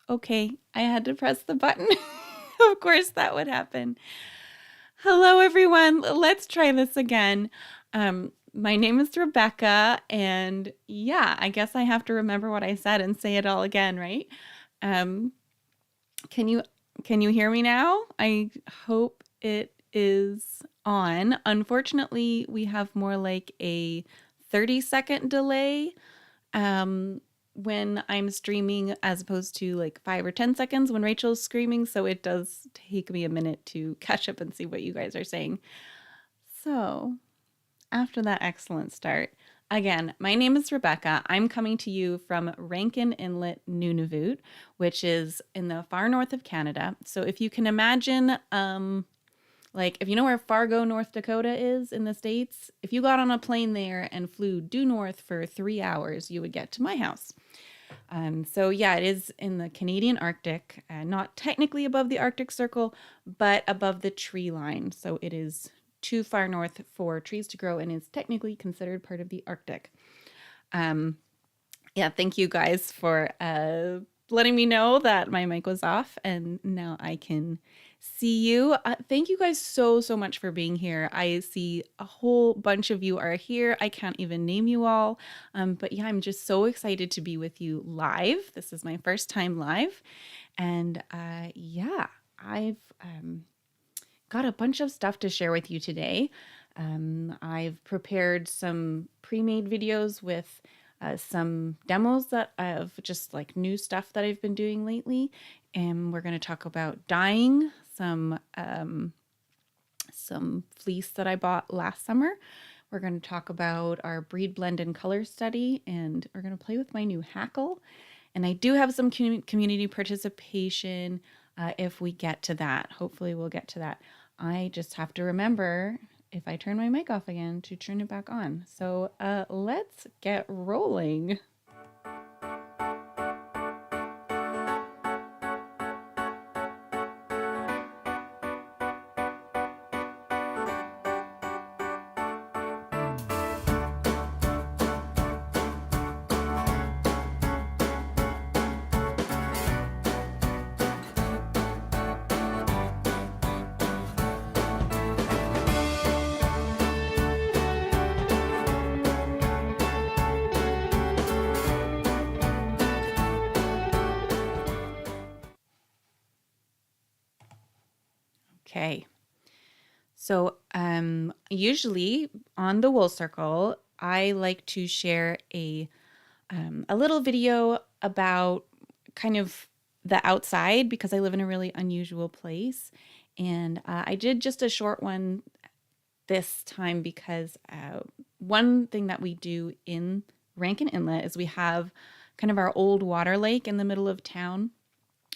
Okay, I had to press the button. Of course that would happen. Hello, everyone. Let's try this again. My name is Rebecca, and yeah, I guess I have to remember what I said and say it all again, right? Um, can you can you hear me now? I hope it is on. Unfortunately, we have more like a 30-second delay um, when I'm streaming as opposed to like 5 or 10 seconds when Rachel's screaming. So it does take me a minute to catch up and see what you guys are saying. So after that excellent start, again, my name is Rebecca. I'm coming to you from Rankin Inlet, Nunavut, which is in the far north of Canada. So if you can imagine, like if you know where Fargo, North Dakota is in the States, if you got on a plane there and flew due north for 3 hours, you would get to my house. So yeah, it is in the Canadian Arctic, not technically above the Arctic Circle, but above the tree line. So it is too far north for trees to grow and is technically considered part of the Arctic. Yeah, thank you guys for letting me know that my mic was off and now I can see you. Thank you guys so much for being here. I see a whole bunch of you are here. I can't even name you all. But yeah, I'm just so excited to be with you live. This is my first time live. And yeah, I've got a bunch of stuff to share with you today. I've prepared some pre-made videos with some demos that of just like new stuff that I've been doing lately. And we're going to talk about dyeing some fleece that I bought last summer. We're going to talk about our breed blend and color study, and we're going to play with my new hackle. And I do have some community participation if we get to that. Hopefully we'll get to that. I just have to remember, if I turn my mic off again, to turn it back on. So let's get rolling. Okay. So usually on the Wool Circle, I like to share a little video about kind of the outside because I live in a really unusual place. And I did just a short one this time because one thing that we do in Rankin Inlet is we have kind of our old water lake in the middle of town.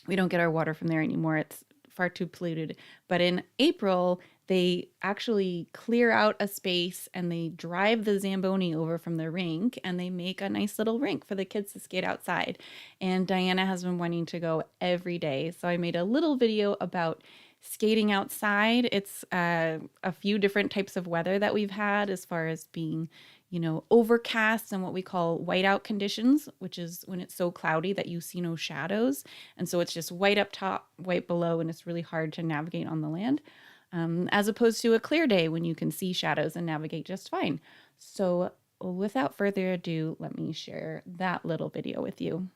We don't get our water from there anymore. It's far too polluted. But in April, they actually clear out a space and they drive the Zamboni over from the rink and they make a nice little rink for the kids to skate outside. And Diana has been wanting to go every day. So I made a little video about skating outside. It's a few different types of weather that we've had as far as being, overcast and what we call whiteout conditions, which is when it's so cloudy that you see no shadows. And so it's just white up top, white below, and it's really hard to navigate on the land, as opposed to a clear day when you can see shadows and navigate just fine. So without further ado, let me share that little video with you.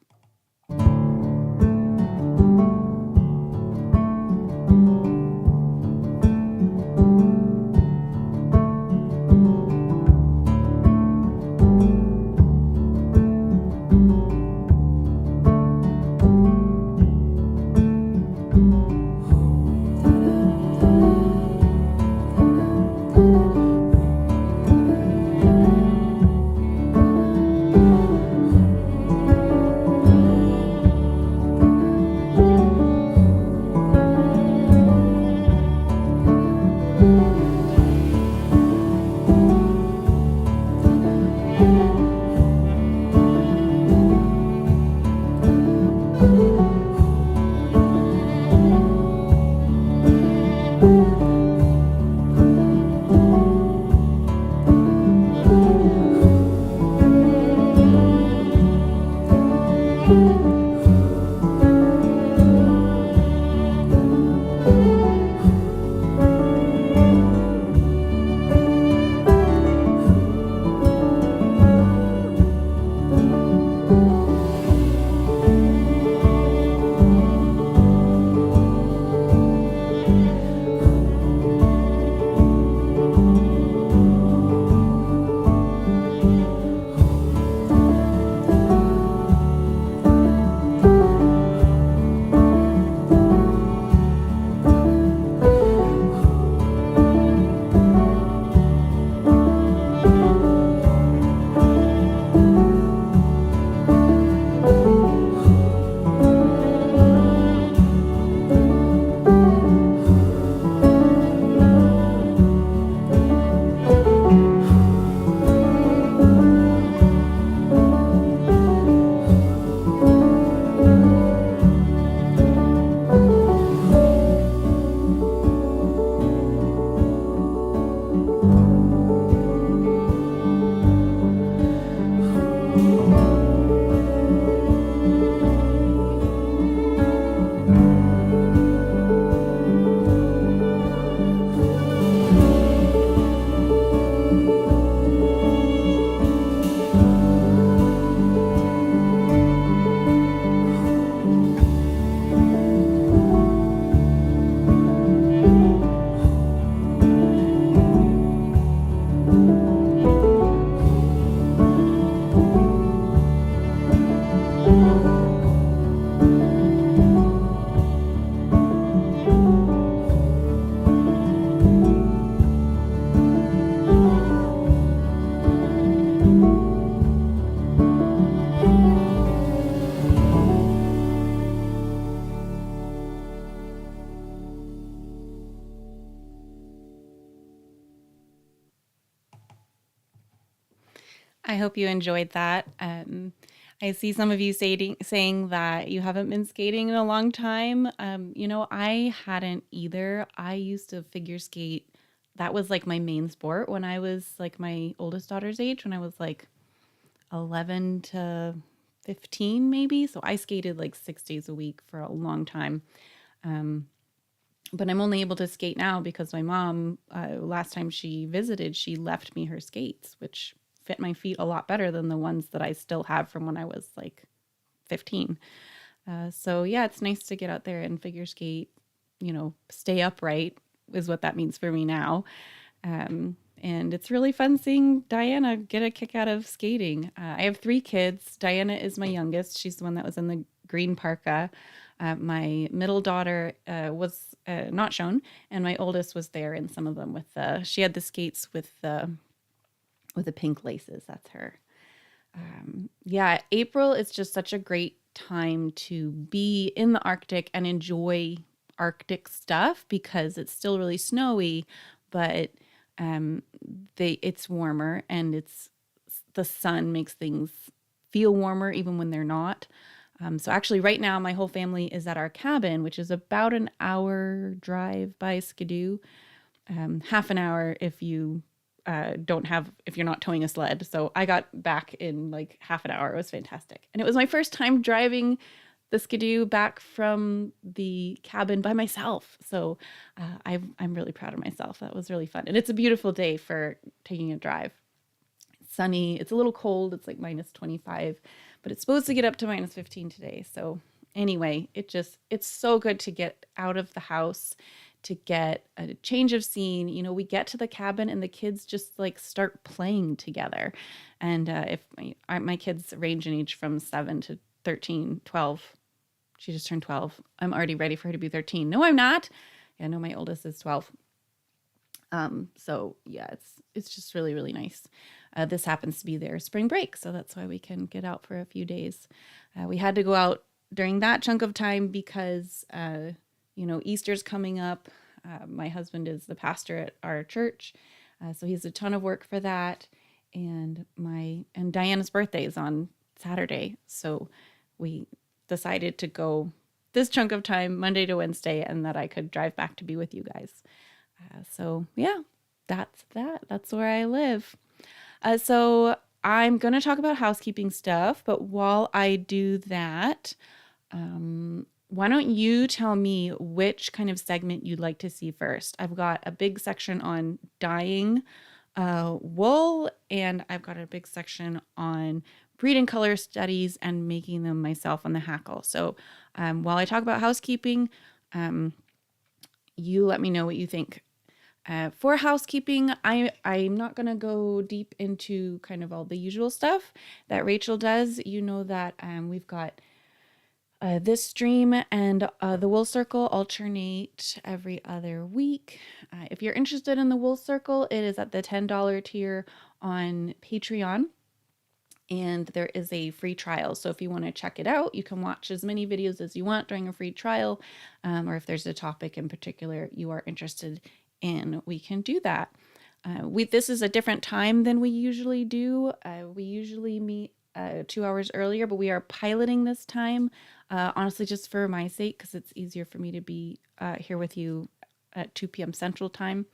I hope you enjoyed that. I see some of you saying that you haven't been skating in a long time. I hadn't either. I used to figure skate. That was like my main sport when I was like my oldest daughter's age, when I was like 11 to 15, maybe. So I skated like 6 days a week for a long time. But I'm only able to skate now because my mom, last time she visited, she left me her skates, which fit my feet a lot better than the ones that I still have from when I was like 15. So yeah, it's nice to get out there and figure skate, stay upright is what that means for me now. And it's really fun seeing Diana get a kick out of skating. I have 3 kids. Diana is my youngest. She's the one that was in the green parka. My middle daughter was not shown, and my oldest was there in some of them with she had the skates with the pink laces. That's her. Yeah, April is just such a great time to be in the Arctic and enjoy Arctic stuff because it's still really snowy, but it's warmer, and the sun makes things feel warmer even when they're not. So actually right now my whole family is at our cabin, which is about an hour drive by Skidoo. Half an hour if you if you're not towing a sled. So I got back in like half an hour. It was fantastic. And it was my first time driving the Skidoo back from the cabin by myself. So I'm really proud of myself. That was really fun. And it's a beautiful day for taking a drive. It's sunny. It's a little cold. It's like -25, but it's supposed to get up to -15 today. So anyway, it's so good to get out of the house, to get a change of scene. We get to the cabin and the kids just like start playing together. And if my kids range in age from 7 to 13, 12. She just turned 12. I'm already ready for her to be 13. No, I'm not. Yeah, no, my oldest is 12. So yeah, it's just really, really nice. This happens to be their spring break, so that's why we can get out for a few days. We had to go out during that chunk of time because, Easter's coming up. My husband is the pastor at our church, so he has a ton of work for that. And Diana's birthday is on Saturday, so we decided to go this chunk of time, Monday to Wednesday, and that I could drive back to be with you guys. So yeah, that's that. That's where I live. So I'm going to talk about housekeeping stuff, but while I do that, why don't you tell me which kind of segment you'd like to see first? I've got a big section on dyeing wool, and I've got a big section on breed and color studies and making them myself on the hackle. So while I talk about housekeeping, you let me know what you think. For housekeeping, I'm not going to go deep into kind of all the usual stuff that Rachel does. You know that we've got this stream and the Wool Circle alternate every other week. If you're interested in the Wool Circle, it is at the $10 tier on Patreon. And there is a free trial. So if you want to check it out, you can watch as many videos as you want during a free trial. Or if there's a topic in particular you are interested in, we can do that. This is a different time than we usually do. We usually meet 2 hours earlier, but we are piloting this time, honestly, just for my sake, because it's easier for me to be here with you at 2 p.m. Central Time.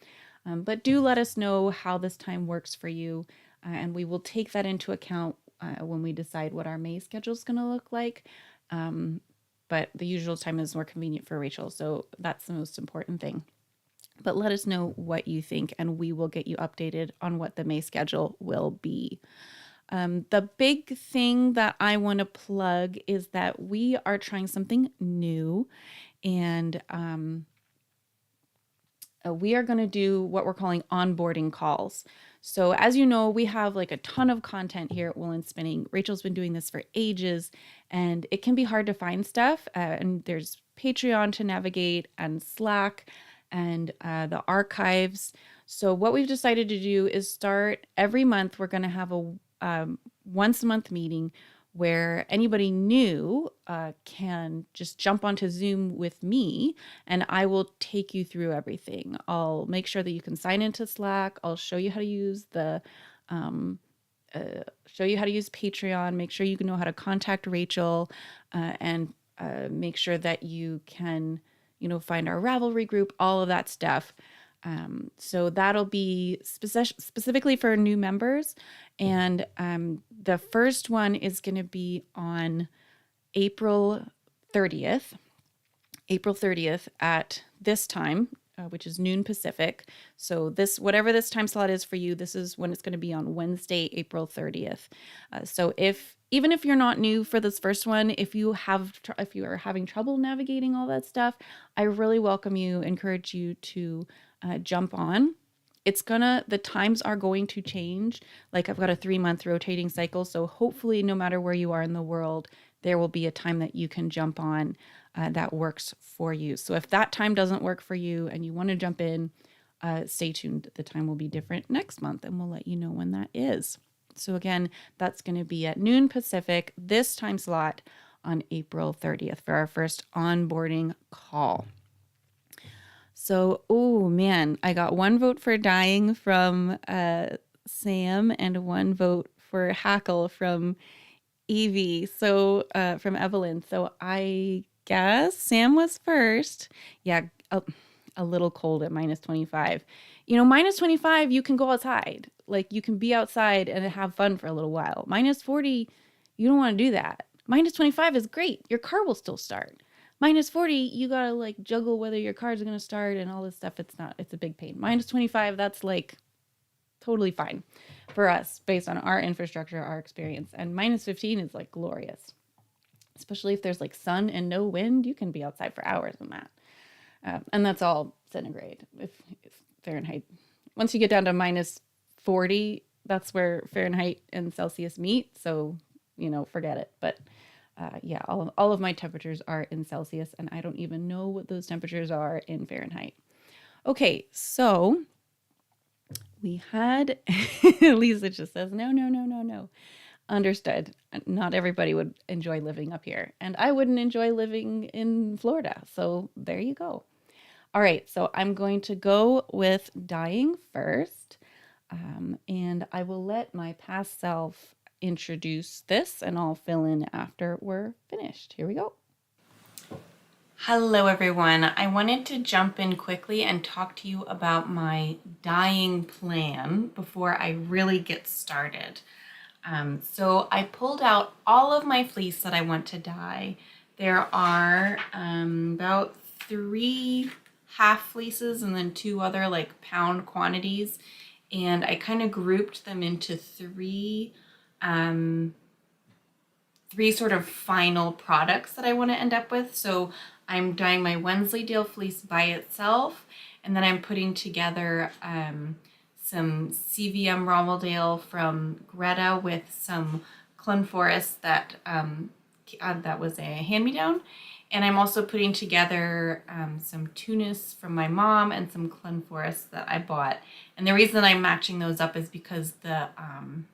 But do let us know how this time works for you, and we will take that into account when we decide what our May schedule is going to look like. But the usual time is more convenient for Rachel, so that's the most important thing. But let us know what you think, and we will get you updated on what the May schedule will be. The big thing that I want to plug is that we are trying something new, and we are going to do what we're calling onboarding calls. So as you know, we have like a ton of content here at Wool & Spinning. Rachel's been doing this for ages, and it can be hard to find stuff. And there's Patreon to navigate, and Slack, and the archives. So what we've decided to do is start every month. We're going to have a once a month meeting where anybody new can just jump onto Zoom with me, and I will take you through everything. I'll make sure that you can sign into Slack. I'll show you how to use the show you how to use Patreon, make sure you know how to contact Rachel, and make sure that you can, find our Ravelry group, all of that stuff. So that'll be specifically for new members. And the first one is going to be on April 30th. April 30th at this time, which is noon Pacific. So whatever this time slot is for you, this is when it's going to be on Wednesday, April 30th. So even if you're not new for this first one, if you are having trouble navigating all that stuff, I really encourage you to jump on. The times are going to change. Like, I've got a 3-month rotating cycle. So hopefully, no matter where you are in the world, there will be a time that you can jump on that works for you. So if that time doesn't work for you and you want to jump in, stay tuned. The time will be different next month, and we'll let you know when that is. So again, that's going to be at noon Pacific, this time slot on April 30th for our first onboarding call. So, oh man, I got 1 vote for dying from Sam and 1 vote for hackle from Evie. So, from Evelyn. So I guess Sam was first. Yeah, a little cold at -25. -25, you can go outside. Like, you can be outside and have fun for a little while. -40, you don't want to do that. -25 is great. Your car will still start. -40, you gotta like juggle whether your car's gonna start and all this stuff. It's a big pain. -25, that's like totally fine for us based on our infrastructure, our experience. And -15 is like glorious, especially if there's like sun and no wind. You can be outside for hours in that. And that's all centigrade. If Fahrenheit, once you get down to -40, that's where Fahrenheit and Celsius meet. So, forget it. But yeah, all of my temperatures are in Celsius, and I don't even know what those temperatures are in Fahrenheit. Okay, so we had, Lisa just says, no. Understood. Not everybody would enjoy living up here, and I wouldn't enjoy living in Florida. So there you go. All right, so I'm going to go with dying first, and I will let my past self introduce this, and I'll fill in after we're finished. Here we go. Hello everyone. I wanted to jump in quickly and talk to you about my dyeing plan before I really get started. So I pulled out all of my fleece that I want to dye. There are about 3 half fleeces and then 2 other like pound quantities, and I kind of grouped them into 3 sort of final products that I want to end up with. So I'm dyeing my Wensleydale fleece by itself, and then I'm putting together some CVM romeldale from Greta with some Clun Forest that was a hand-me-down. And I'm also putting together some tunis from my mom and some Clun Forest that I bought. And the reason I'm matching those up is because when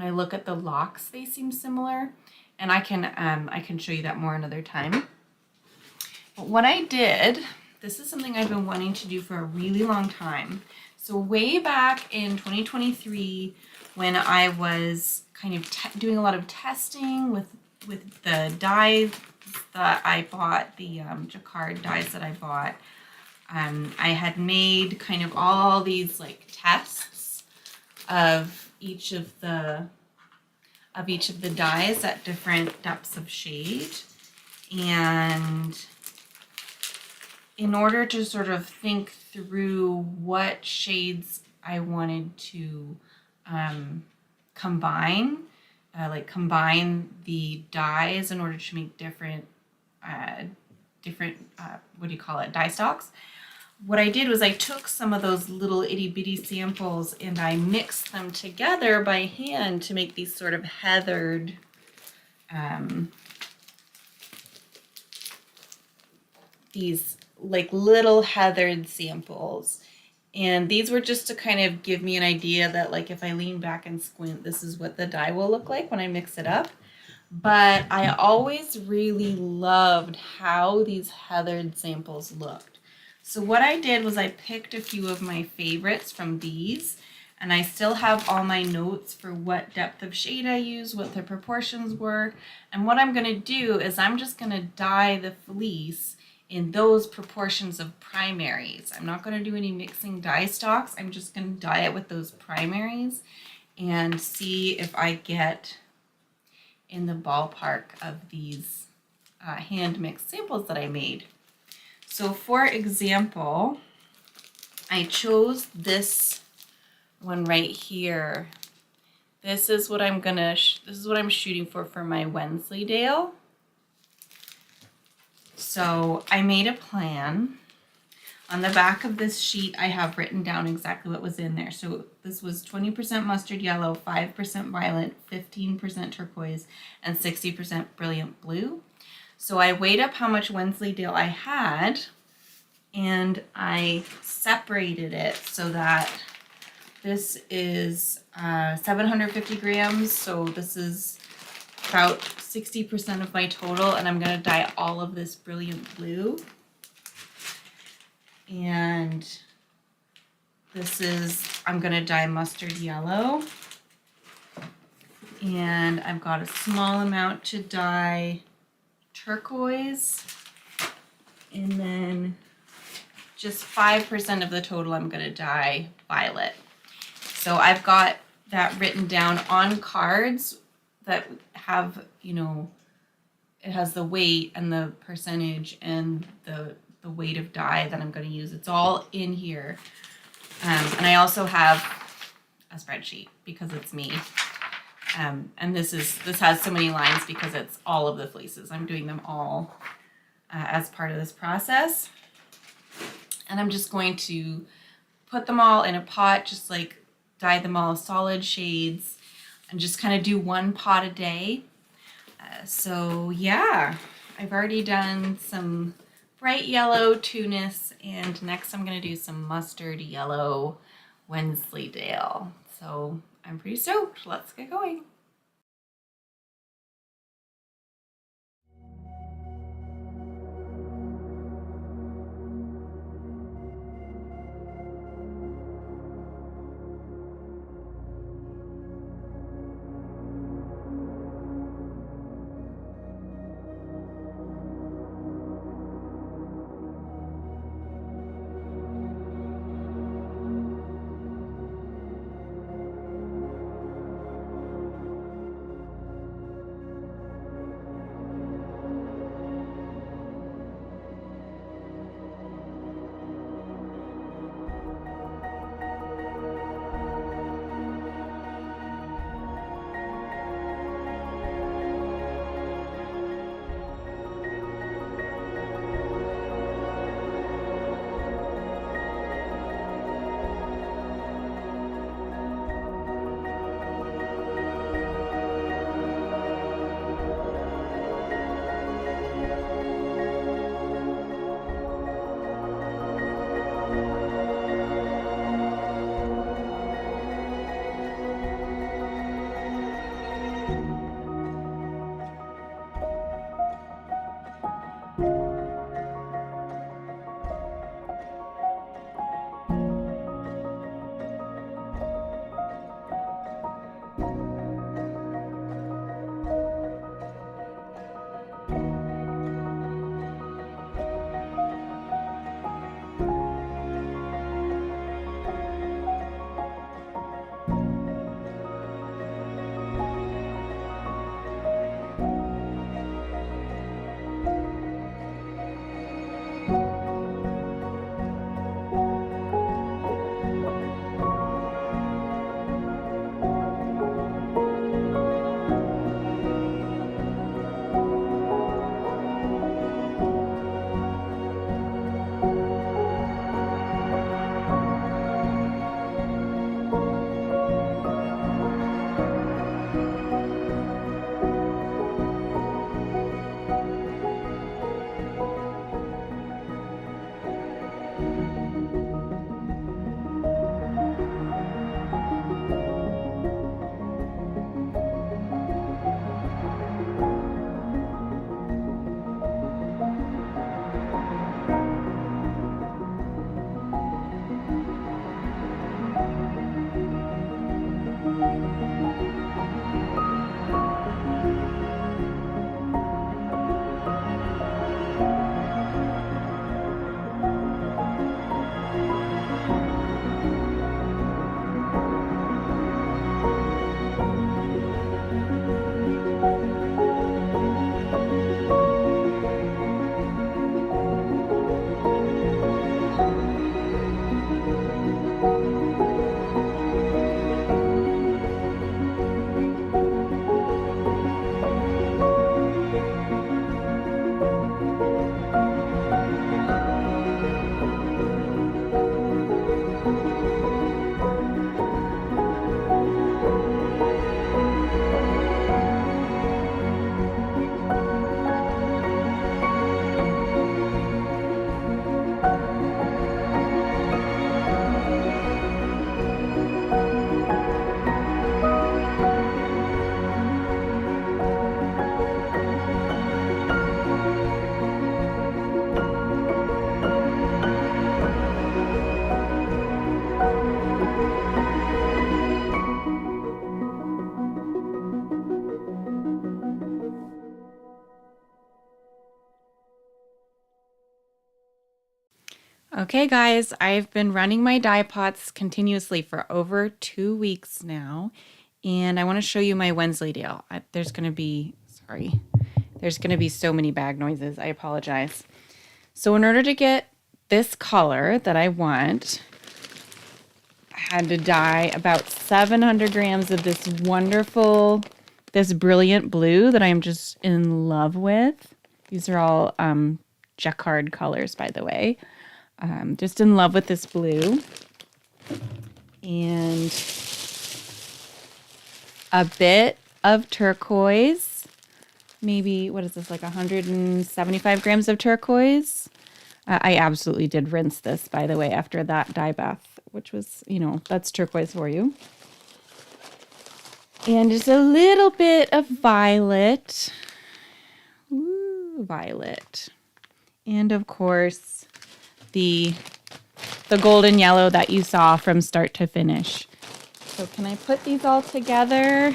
I look at the locks, they seem similar. And I can show you that more another time. But what I did, this is something I've been wanting to do for a really long time. So way back in 2023, when I was kind of doing a lot of testing with the dyes that I bought, the jacquard dyes that I bought, I had made kind of all these like tests of each of the dyes at different depths of shade. And in order to sort of think through what shades I wanted to combine the dyes in order to make different dye stocks, what I did was I took some of those little itty bitty samples and I mixed them together by hand to make these sort of heathered these like little heathered samples. And these were just to kind of give me an idea that like if I lean back and squint, this is what the dye will look like when I mix it up. But I always really loved how these heathered samples looked. So what I did was I picked a few of my favorites from these. And I still have all my notes for what depth of shade I use, what the proportions were. And what I'm going to do is I'm just going to dye the fleece in those proportions of primaries. I'm not going to do any mixing dye stocks. I'm just going to dye it with those primaries and see if I get in the ballpark of these hand mixed samples that I made. So for example, I chose this one right here. This is what I'm shooting for my Wensleydale. So I made a plan. On the back of this sheet, I have written down exactly what was in there. So this was 20% mustard yellow, 5% violet, 15% turquoise, and 60% brilliant blue. So I weighed up how much Wensleydale I had, and I separated it so that this is 750 grams. So this is about 60% of my total, and I'm going to dye all of this brilliant blue. And this is, I'm going to dye mustard yellow. And I've got a small amount to dye turquoise. And then just 5% of the total I'm going to dye violet. So I've got that written down on cards that have, you know, it has the weight and the percentage and the weight of dye that I'm going to use. It's all in here. And I also have a spreadsheet because it's me. And this has so many lines because it's all of the fleeces. I'm doing them all as part of this process. And I'm just going to put them all in a pot, just like dye them all solid shades, and just kind of do one pot a day. So yeah, I've already done some bright yellow Tunis, and next I'm going to do some mustard yellow Wensleydale. So I'm pretty stoked. Let's get going. Okay, guys, I've been running my dye pots continuously for over 2 weeks now, and I want to show you my Wensleydale. There's going to be so many bag noises. I apologize. So in order to get this color that I want, I had to dye about 700 grams of this brilliant blue that I'm just in love with. These are all jacquard colors, by the way. Just in love with this blue. And a bit of turquoise. Maybe, what is this, like 175 grams of turquoise? I absolutely did rinse this, by the way, after that dye bath, which was, that's turquoise for you. And just a little bit of violet. Ooh, violet. And of course, the golden yellow that you saw from start to finish. So can I put these all together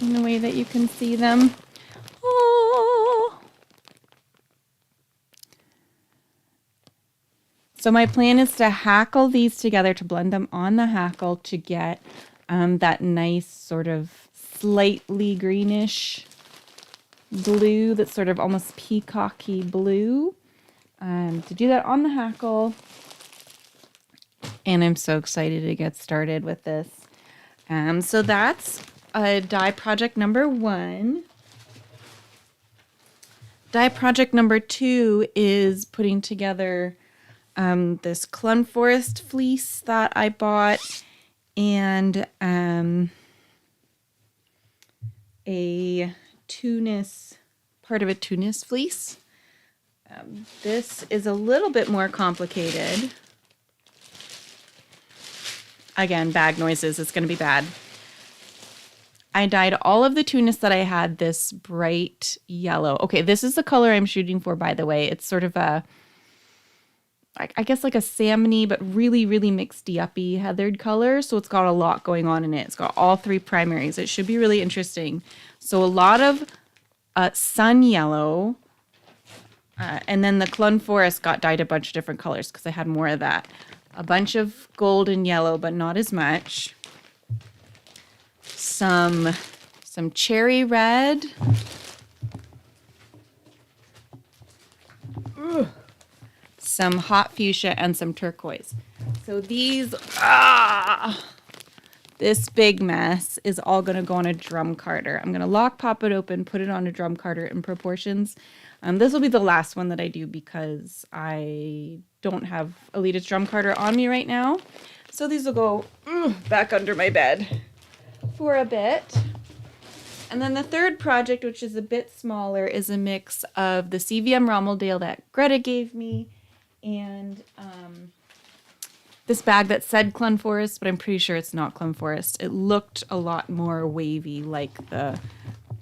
in the way that you can see them? Oh. So my plan is to hackle these together, to blend them on the hackle to get that nice sort of slightly greenish blue that's sort of almost peacocky blue. To do that on the hackle. And I'm so excited to get started with this. So that's dye project number 1. Dye project number 2 is putting together this Clun Forest fleece that I bought and part of a Tunis fleece. This is a little bit more complicated. Again, bag noises, it's going to be bad. I dyed all of the Tunis that I had this bright yellow. Okay, this is the color I'm shooting for, by the way. It's sort of I guess like a salmony, but really, really mixed uppy heathered color. So it's got a lot going on in it. It's got all 3 primaries. It should be really interesting. So a lot of sun yellow. And then the Clun Forest got dyed a bunch of different colors because I had more of that. A bunch of golden yellow, but not as much. Some cherry red. Ugh. Some hot fuchsia and some turquoise. So these, this big mess is all going to go on a drum carder. I'm going to lock pop it open, put it on a drum carder in proportions. This will be the last one that I do because I don't have Alita's drum carder on me right now. So these will go back under my bed for a bit. And then the third project, which is a bit smaller, is a mix of the CVM romeldale that Greta gave me and this bag that said Clun Forest, but I'm pretty sure it's not Clun Forest. It looked a lot more wavy like the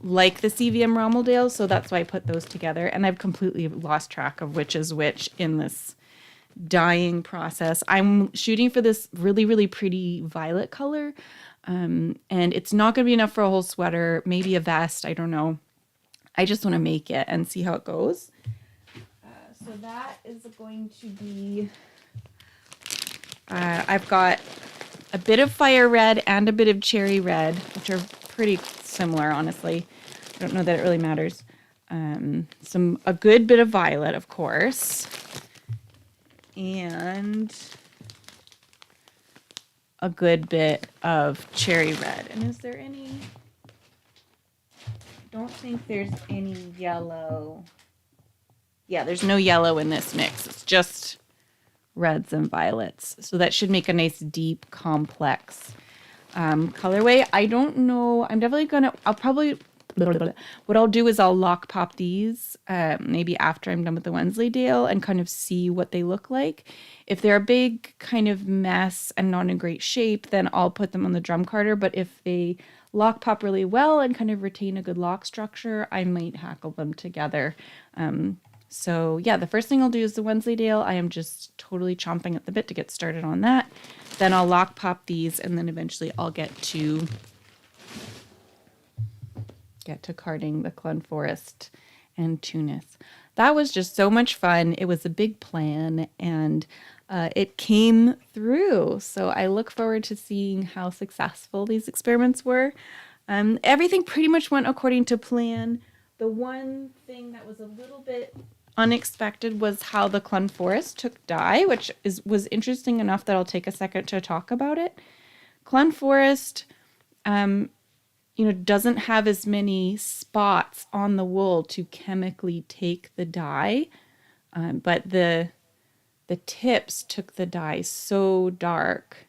CVM romeldale, so that's why I put those together. And I've completely lost track of which is which in this dyeing process. I'm shooting for this really, really pretty violet color, and it's not going to be enough for a whole sweater, maybe a vest, I don't know. I just want to make it and see how it goes. So that is going to be, I've got a bit of fire red and a bit of cherry red, which are pretty similar, honestly. I don't know that it really matters. A good bit of violet, of course, and a good bit of cherry red. And is there any? I don't think there's any yellow. Yeah, there's no yellow in this mix. It's just reds and violets. So that should make a nice, deep, complex colorway. I don't know. I'm definitely going to, what I'll do is I'll lock pop these maybe after I'm done with the Wensleydale and kind of see what they look like. If they're a big kind of mess and not in great shape, then I'll put them on the drum carder. But if they lock pop really well and kind of retain a good lock structure, I might hackle them together. So yeah, the first thing I'll do is the Wensleydale. I am just totally chomping at the bit to get started on that. Then I'll lock pop these, and then eventually I'll get to carding the Clun Forest and Tunis. That was just so much fun. It was a big plan, and it came through. So I look forward to seeing how successful these experiments were. Everything pretty much went according to plan. The one thing that was a little bit unexpected was how the Clun Forest took dye, which was interesting enough that I'll take a second to talk about it. Clun Forest, doesn't have as many spots on the wool to chemically take the dye, but the tips took the dye so dark,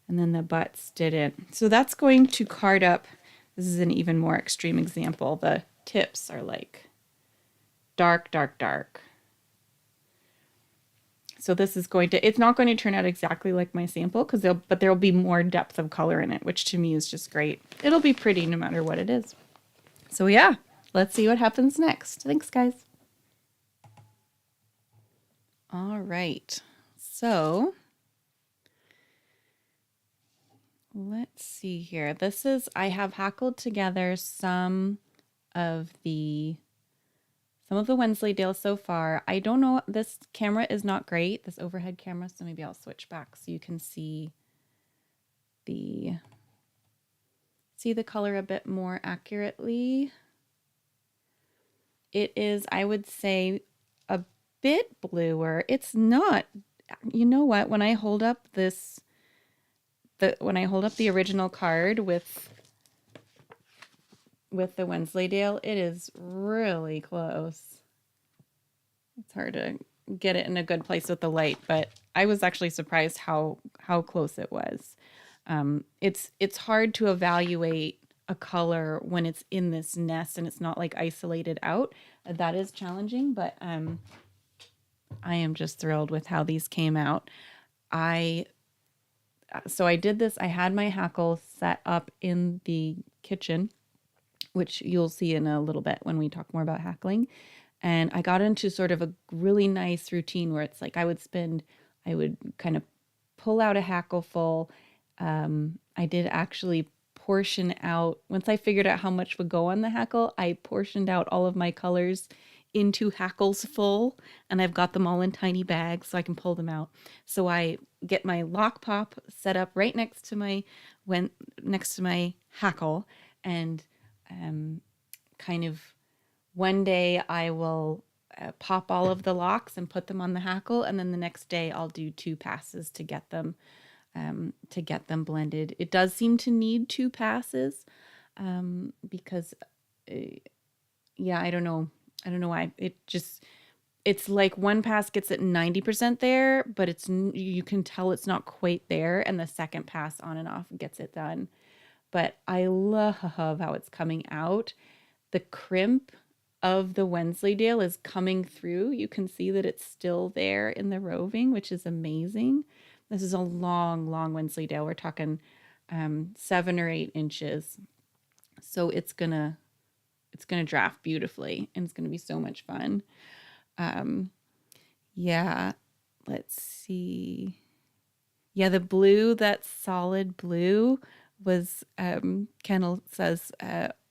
and then the butts didn't. So that's going to card up. This is an even more extreme example. The tips are like dark, dark, dark. So this is it's not going to turn out exactly like my sample but there'll be more depth of color in it, which to me is just great. It'll be pretty no matter what it is. So yeah, let's see what happens next. Thanks, guys. All right. So let's see here. I have hackled together some of the Wensleydale so far. I don't know, this camera is not great, this overhead camera, so maybe I'll switch back so you can see the color a bit more accurately. It is, I would say, a bit bluer. It's not, you know what, when I hold up the original card with the Wensleydale, it is really close. It's hard to get it in a good place with the light, but I was actually surprised how close it was. It's hard to evaluate a color when it's in this nest and it's not like isolated out. That is challenging, but I am just thrilled with how these came out. So I did this. I had my hackle set up in the kitchen, which you'll see in a little bit when we talk more about hackling. And I got into sort of a really nice routine where it's like I would kind of pull out a hackle full. I did actually portion out, once I figured out how much would go on the hackle, I portioned out all of my colors into hackles full, and I've got them all in tiny bags so I can pull them out. So I get my lock pop set up right next to my hackle, and kind of one day I will pop all of the locks and put them on the hackle, and then the next day I'll do 2 passes to get them blended. It does seem to need 2 passes because I don't know why. It's like one pass gets it 90% there, but you can tell it's not quite there, and the second pass on and off gets it done. But I love how it's coming out. The crimp of the Wensleydale is coming through. You can see that it's still there in the roving, which is amazing. This is a long, long Wensleydale. We're talking 7 or 8 inches. So it's gonna draft beautifully, and it's gonna be so much fun. Let's see. Yeah, the blue, that solid blue was, Kendall says,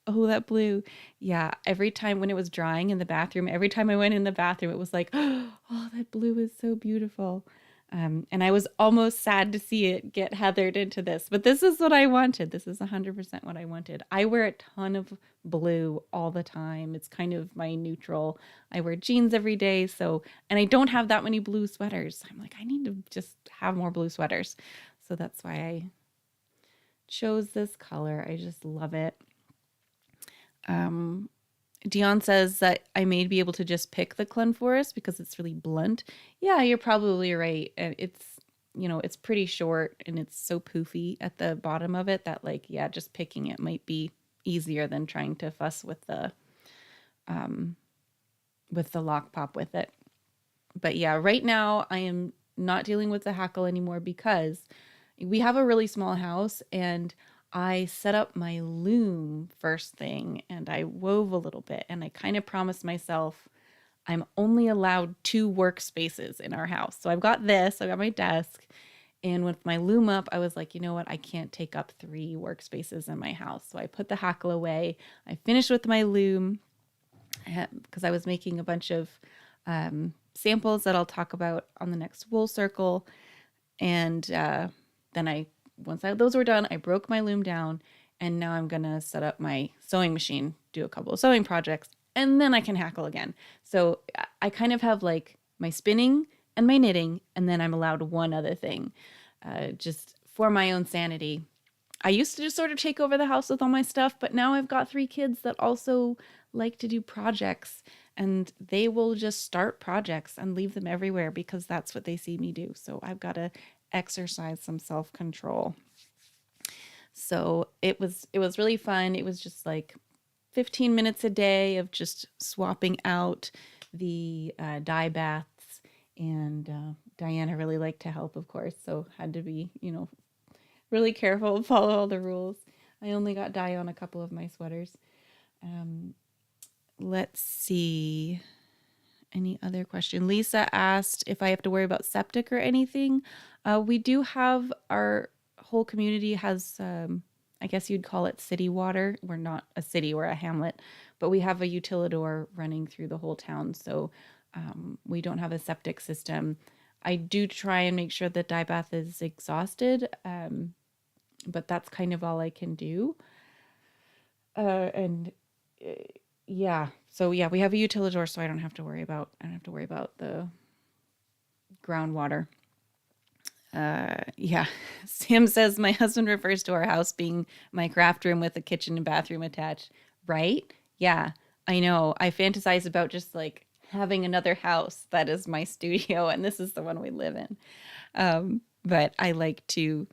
oh, that blue. Yeah, every time when it was drying in the bathroom, every time I went in the bathroom, it was like, oh, that blue is so beautiful. And I was almost sad to see it get heathered into this, but this is what I wanted. This is 100% what I wanted. I wear a ton of blue all the time. It's kind of my neutral. I wear jeans every day, and I don't have that many blue sweaters. I'm like, I need to just have more blue sweaters. So that's why I chose this color. I just love it. Dion says that I may be able to just pick the Clun Forest because it's really blunt. Yeah, you're probably right. It's pretty short and it's so poofy at the bottom of it that just picking it might be easier than trying to fuss with the lock pop with it. But yeah, right now I am not dealing with the hackle anymore because we have a really small house, and I set up my loom first thing, and I wove a little bit, and I kind of promised myself I'm only allowed 2 workspaces in our house. So I've got my desk, and with my loom up, I was like, you know what? I can't take up 3 workspaces in my house. So I put the hackle away. I finished with my loom, because I was making a bunch of samples that I'll talk about on the next wool circle. And then those were done, I broke my loom down, and now I'm going to set up my sewing machine, do a couple of sewing projects, and then I can hackle again. So I kind of have like my spinning and my knitting, and then I'm allowed one other thing, just for my own sanity. I used to just sort of take over the house with all my stuff, but now I've got 3 kids that also like to do projects, and they will just start projects and leave them everywhere because that's what they see me do. So I've got to exercise some self-control. So it was really fun. It was just like 15 minutes a day of just swapping out the dye baths, and Diana really liked to help, of course, so had to be, really careful and follow all the rules. I only got dye on a couple of my sweaters. Let's see. Any other question? Lisa asked if I have to worry about septic or anything. We do have, our whole community has, I guess you'd call it city water. We're not a city, we're a hamlet, but we have a utilidor running through the whole town. So we don't have a septic system. I do try and make sure that dye bath is exhausted, but that's kind of all I can do. So we have a utilidor, so I don't have to worry about the groundwater. Sam says my husband refers to our house being my craft room with a kitchen and bathroom attached. Right? Yeah, I know. I fantasize about just like having another house that is my studio, and this is the one we live in. But I like to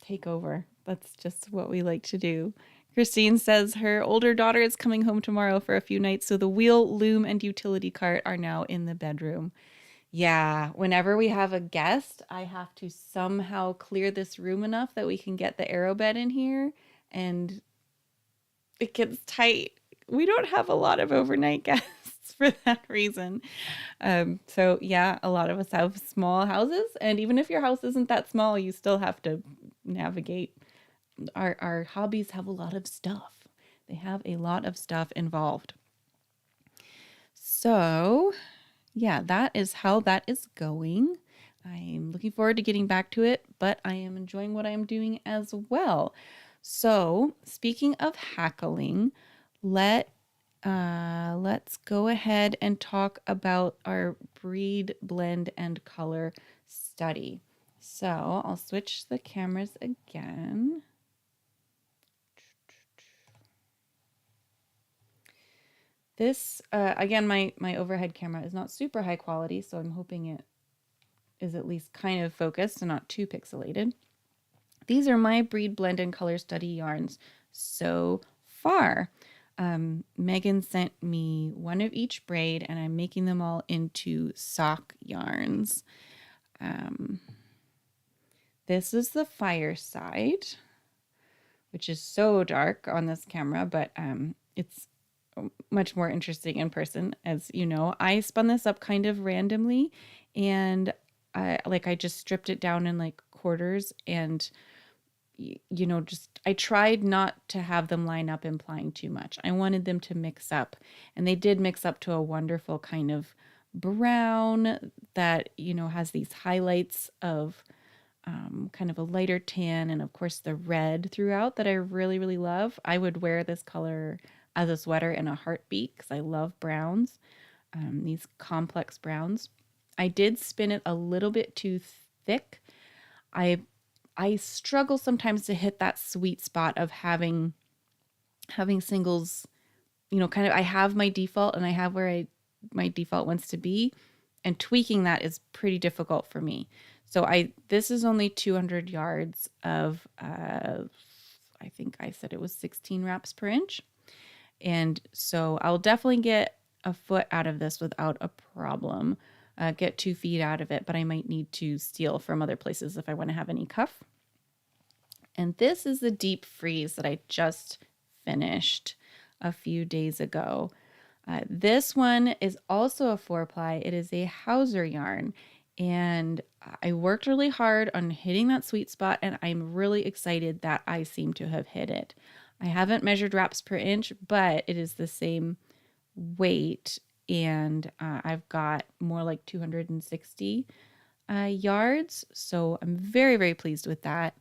take over. That's just what we like to do. Christine says her older daughter is coming home tomorrow for a few nights, so the wheel, loom, and utility cart are now in the bedroom. Yeah, whenever we have a guest, I have to somehow clear this room enough that we can get the aero bed in here, and it gets tight. We don't have a lot of overnight guests for that reason. So yeah, a lot of us have small houses, and even if your house isn't that small, you still have to navigate. Our hobbies have a lot of stuff. They have a lot of stuff involved. So yeah, that is how that is going. I'm looking forward to getting back to it, but I am enjoying what I am doing as well. So speaking of hackling, let's go ahead and talk about our breed, blend, and color study. So I'll switch the cameras again. This, again, my overhead camera is not super high quality, so I'm hoping it is at least kind of focused and not too pixelated. These are my breed, blend, and color study yarns so far. Megan sent me one of each braid, and I'm making them all into sock yarns. This is the fireside, which is so dark on this camera, but it's much more interesting in person. As you know, I spun this up kind of randomly, and I just stripped it down in like quarters, and I tried not to have them line up implying too much. I wanted them to mix up, and they did mix up to a wonderful kind of brown that has these highlights of kind of a lighter tan, and of course the red throughout that I really, really love. I would wear this color as a sweater in a heartbeat because I love browns, these complex browns. I did spin it a little bit too thick. I struggle sometimes to hit that sweet spot of having singles, kind of, I have my default and I have where my default wants to be, and tweaking that is pretty difficult for me. So this is only 200 yards of, I think I said it was 16 wraps per inch. And so I'll definitely get a foot out of this without a problem, get 2 feet out of it, but I might need to steal from other places if I want to have any cuff. And this is the deep freeze that I just finished a few days ago. This one is also a 4-ply. It is a Hauser yarn, and I worked really hard on hitting that sweet spot, and I'm really excited that I seem to have hit it. I haven't measured wraps per inch, but it is the same weight, and I've got more like 260 yards. So I'm very, very pleased with that.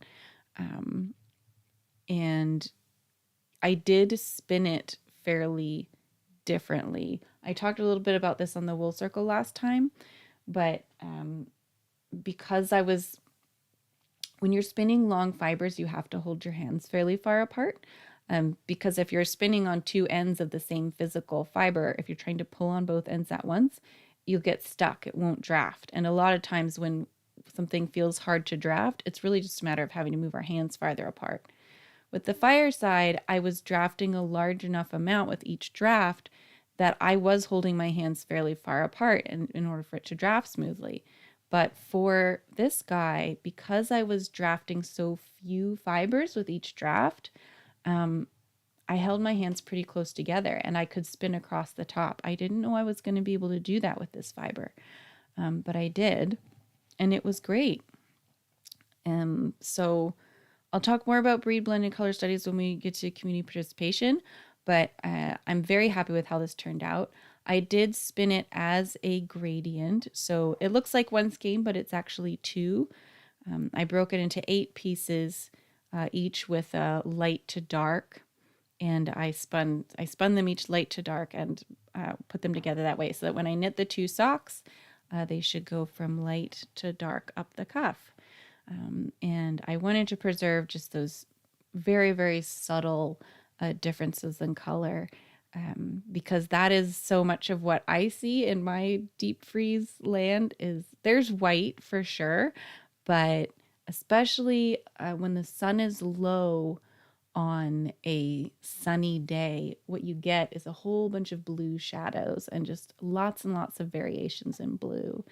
And I did spin it fairly differently. I talked a little bit about this on the wool circle last time, but because when you're spinning long fibers, you have to hold your hands fairly far apart. Because if you're spinning on two ends of the same physical fiber, if you're trying to pull on both ends at once, you'll get stuck. It won't draft. And a lot of times when something feels hard to draft, it's really just a matter of having to move our hands farther apart. With the fireside, I was drafting a large enough amount with each draft that I was holding my hands fairly far apart in order for it to draft smoothly. But for this guy, because I was drafting so few fibers with each draft, I held my hands pretty close together and I could spin across the top. I didn't know I was going to be able to do that with this fiber, but I did, and it was great. So I'll talk more about breed blend and color studies when we get to community participation, but I'm very happy with how this turned out. I did spin it as a gradient, so it looks like one skein, but it's actually two. I broke it into 8 pieces, each with a light to dark, and I spun them each light to dark and put them together that way, so that when I knit the 2 socks, they should go from light to dark up the cuff. And I wanted to preserve just those very, very subtle differences in color, because that is so much of what I see in my deep freeze land. Is there's white for sure, but especially when the sun is low on a sunny day, what you get is a whole bunch of blue shadows and just lots and lots of variations in blue.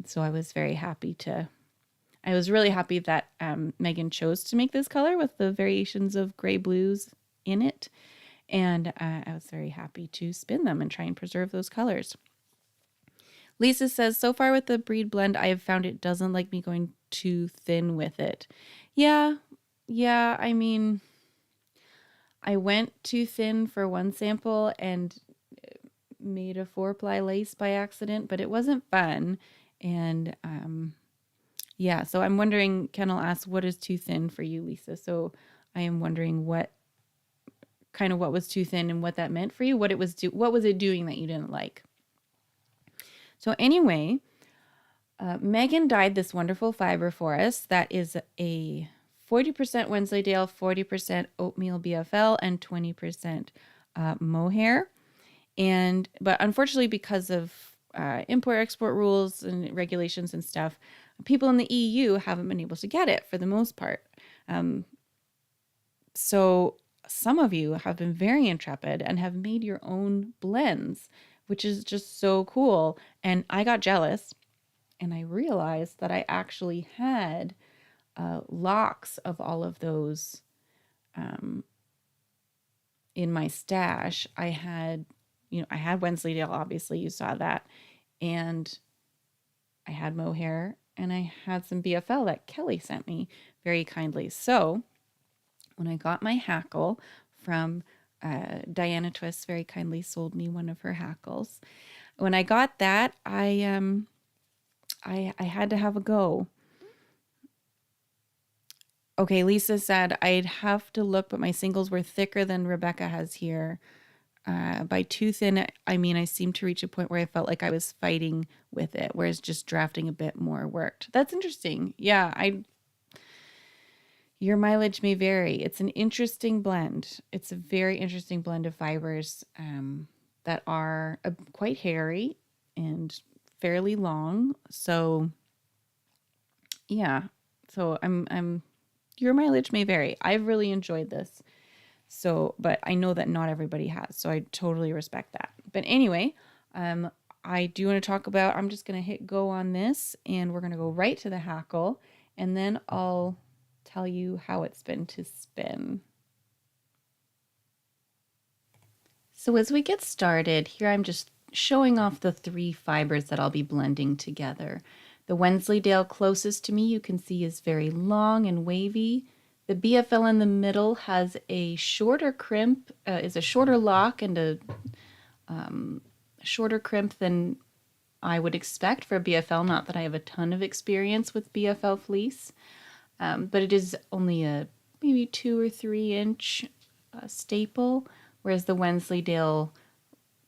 So I was very happy I was really happy that Megan chose to make this color with the variations of gray blues in it. And I was very happy to spin them and try and preserve those colors. Lisa says, so far with the breed blend, I have found it doesn't like me going too thin with it. Yeah. I mean, I went too thin for one sample and made a 4-ply lace by accident, but it wasn't fun. And yeah, so I'm wondering, Kendall asked, what is too thin for you, Lisa? So I am wondering what was too thin and what that meant for you, what was it doing that you didn't like? So anyway, Megan dyed this wonderful fiber for us that is a 40% Wensleydale, 40% oatmeal BFL, and 20% mohair. But unfortunately, because of import-export rules and regulations and stuff, people in the EU haven't been able to get it for the most part. So some of you have been very intrepid and have made your own blends, which is just so cool. And I got jealous and I realized that I actually had locks of all of those in my stash. I had Wensleydale, obviously, you saw that. And I had mohair and I had some BFL that Kelly sent me very kindly. So when I got my hackle from Diana Twist, very kindly sold me one of her hackles. When I got that, I had to have a go. Okay, Lisa said I'd have to look, but my singles were thicker than Rebecca has here. By too thin, I mean I seemed to reach a point where I felt like I was fighting with it, whereas just drafting a bit more worked. That's interesting. Yeah, your mileage may vary. It's an interesting blend. It's a very interesting blend of fibers that are quite hairy and fairly long. So yeah, so your mileage may vary. I've really enjoyed this. So, but I know that not everybody has, so I totally respect that. But anyway, I do want to talk about, I'm just going to hit go on this and we're going to go right to the hackle and then I'll tell you how it's been to spin. So as we get started, here I'm just showing off the 3 fibers that I'll be blending together. The Wensleydale closest to me, you can see, is very long and wavy. The BFL in the middle has a shorter crimp, is a shorter lock and a shorter crimp than I would expect for a BFL. Not that I have a ton of experience with BFL fleece, but it is only a maybe 2 or 3 inch staple, whereas the Wensleydale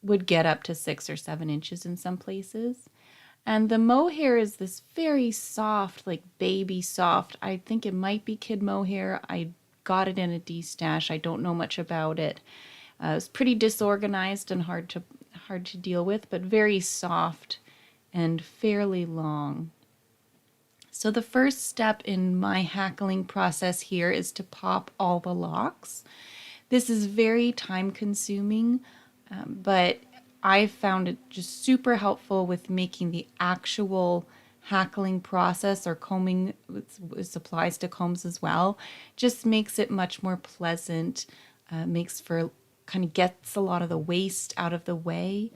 would get up to 6 or 7 inches in some places. And the mohair is this very soft, like baby soft. I think it might be kid mohair. I got it in a D-stash. I don't know much about it. It's pretty disorganized and hard to deal with, but very soft and fairly long. So the first step in my hackling process here is to pop all the locks. This is very time consuming, but I found it just super helpful with making the actual hackling process, or combing, this applies to combs as well, just makes it much more pleasant, makes for, kind of gets a lot of the waste out of the way,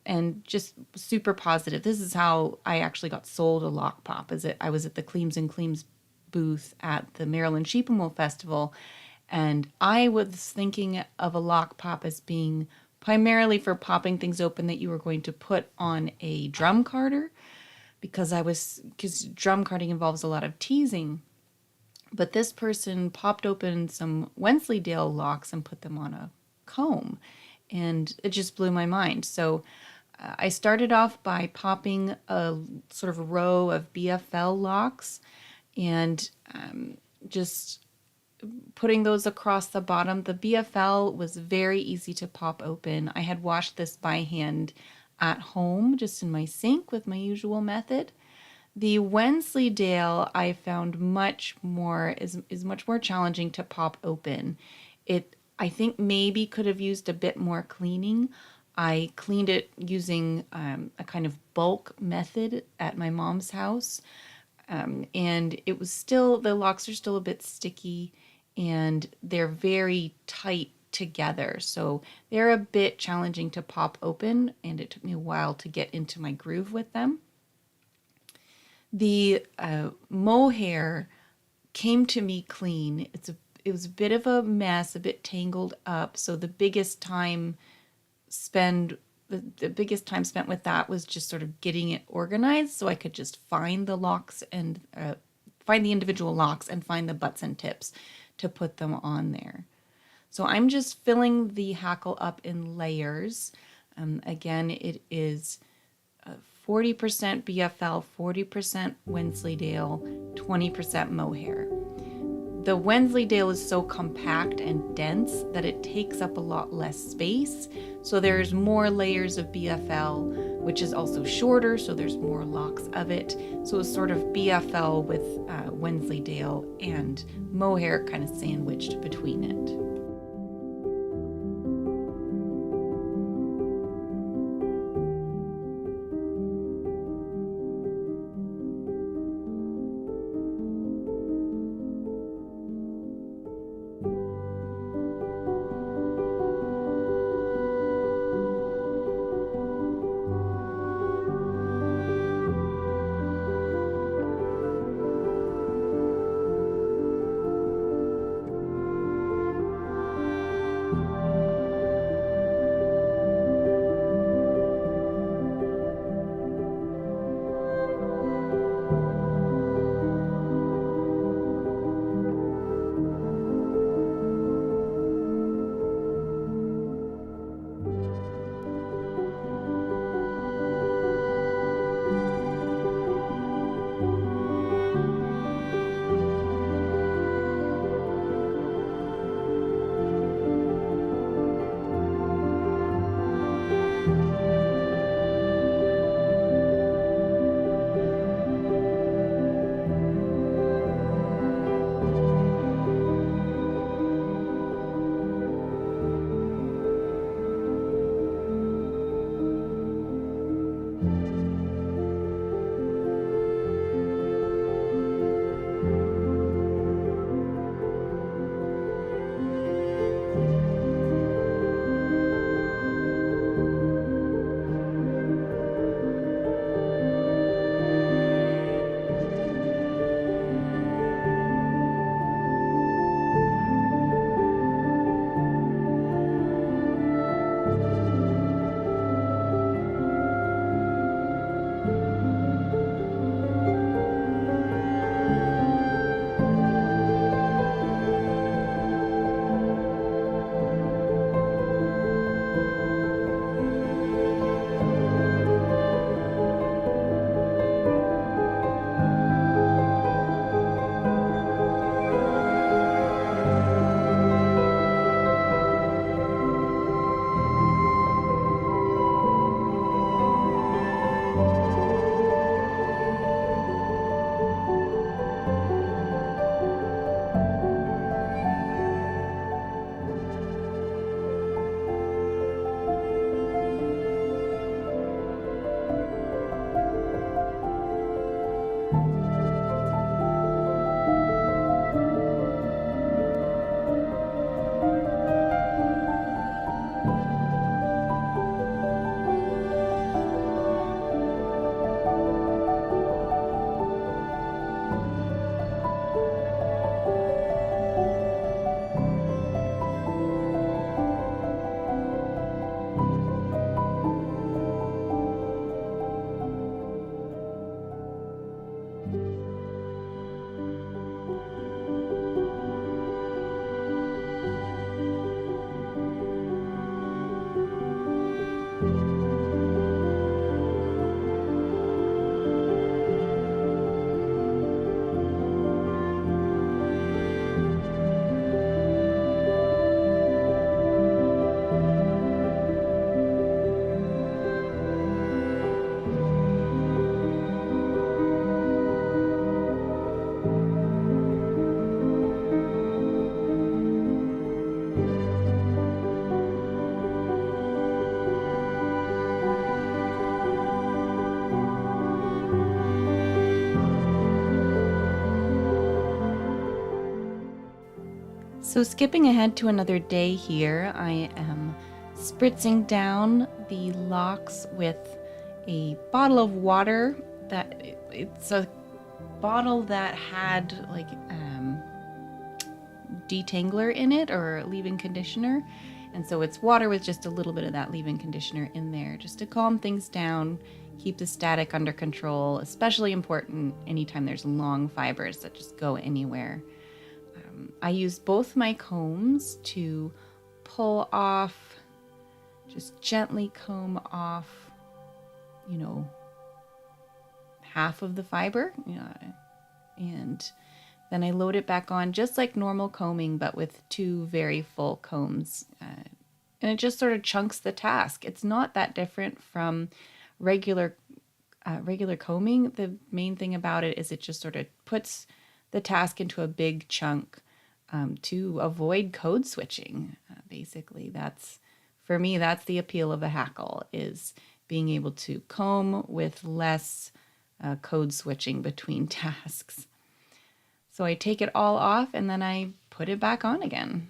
and just super positive. This is how I actually got sold a lock pop. I was at the Cleams and Cleams booth at the Maryland Sheep and Wool Festival, and I was thinking of a lock pop as being primarily for popping things open that you were going to put on a drum carder, because drum carding involves a lot of teasing. But this person popped open some Wensleydale locks and put them on a comb, and it just blew my mind. So I started off by popping a sort of row of BFL locks, and just putting those across the bottom. The BFL was very easy to pop open. I had washed this by hand at home, just in my sink with my usual method. The Wensleydale I found is much more challenging to pop open. I think maybe could have used a bit more cleaning. I cleaned it using a kind of bulk method at my mom's house. And the locks are still a bit sticky, and they're very tight together. So they're a bit challenging to pop open, and it took me a while to get into my groove with them. The mohair came to me clean. It was a bit of a mess, a bit tangled up. So the biggest time spent with that was just sort of getting it organized, so I could just find the locks and find the individual locks and find the butts and tips to put them on there. So I'm just filling the hackle up in layers. Again, it is 40% BFL, 40% Wensleydale, 20% mohair. The Wensleydale is so compact and dense that it takes up a lot less space. So there's more layers of BFL, which is also shorter, so there's more locks of it. So it's sort of BFL with Wensleydale and mohair kind of sandwiched between it. So skipping ahead to another day here, I am spritzing down the locks with a bottle of water. It's a bottle that had like detangler in it, or leave-in conditioner, and so it's water with just a little bit of that leave-in conditioner in there just to calm things down, keep the static under control, especially important anytime there's long fibers that just go anywhere. I use both my combs to pull off, just gently comb off, half of the fiber. And then I load it back on just like normal combing, but with two very full combs. And it just sort of chunks the task. It's not that different from regular combing. The main thing about it is it just sort of puts the task into a big chunk to avoid code switching. Basically, for me, that's the appeal of a hackle, is being able to comb with less code switching between tasks. So I take it all off and then I put it back on again.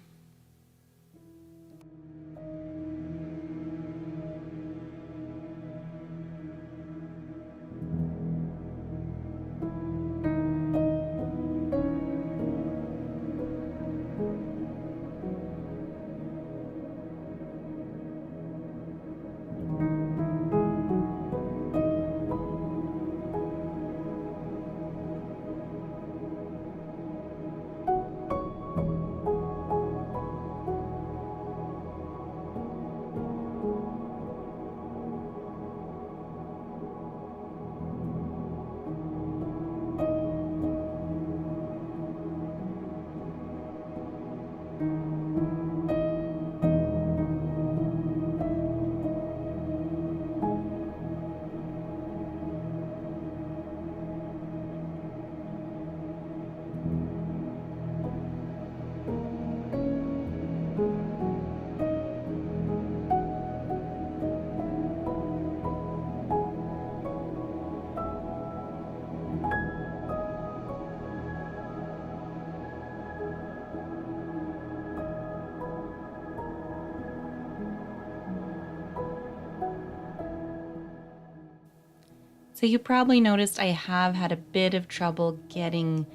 So you probably noticed I have had a bit of trouble getting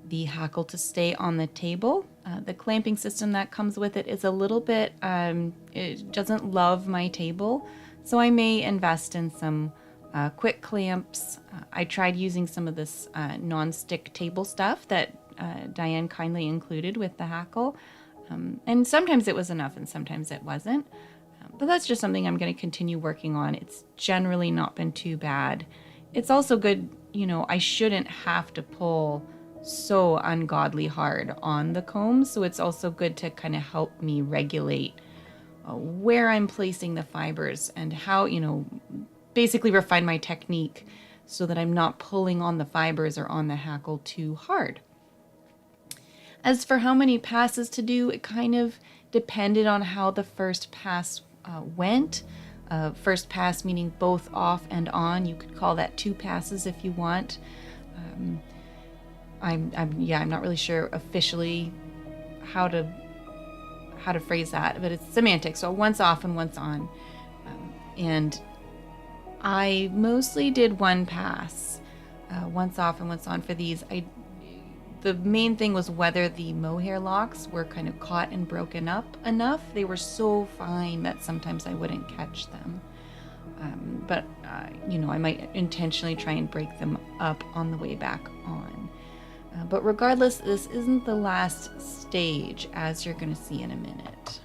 the hackle to stay on the table. The clamping system that comes with it is a little bit, it doesn't love my table, so I may invest in some quick clamps. I tried using some of this non-stick table stuff that Diane kindly included with the hackle, and sometimes it was enough and sometimes it wasn't. But that's just something I'm going to continue working on. It's generally not been too bad. It's also good, I shouldn't have to pull so ungodly hard on the comb, so it's also good to kind of help me regulate where I'm placing the fibers and how, basically refine my technique so that I'm not pulling on the fibers or on the hackle too hard. As for how many passes to do, it kind of depended on how the first pass went. First pass meaning both off and on. You could call that 2 passes if you want. I'm not really sure officially how to phrase that, but it's semantic. So once off and once on. And I mostly did 1 pass, once off and once on for these. The main thing was whether the mohair locks were kind of caught and broken up enough. They were so fine that sometimes I wouldn't catch them. But I might intentionally try and break them up on the way back on. But regardless, this isn't the last stage, as you're going to see in a minute.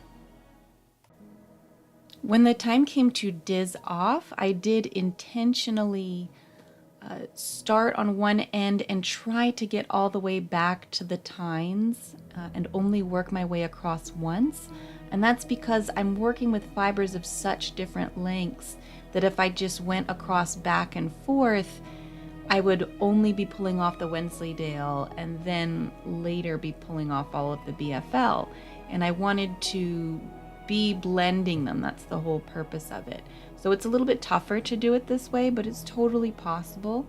When the time came to diz off, I did intentionally start on one end and try to get all the way back to the tines and only work my way across once. And that's because I'm working with fibers of such different lengths that if I just went across back and forth, I would only be pulling off the Wensleydale and then later be pulling off all of the BFL. And I wanted to be blending them. That's the whole purpose of it. So it's a little bit tougher to do it this way, but it's totally possible.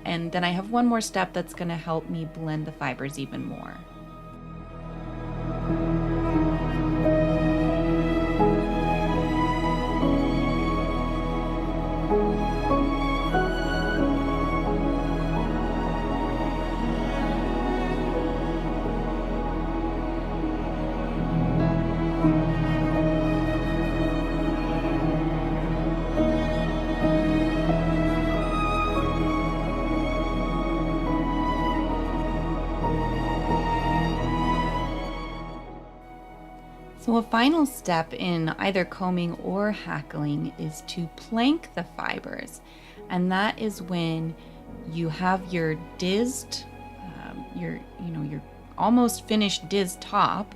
And then I have one more step that's going to help me blend the fibers even more. So a final step in either combing or hackling is to plank the fibers. And that is when you have your dizzed, your almost finished diz top,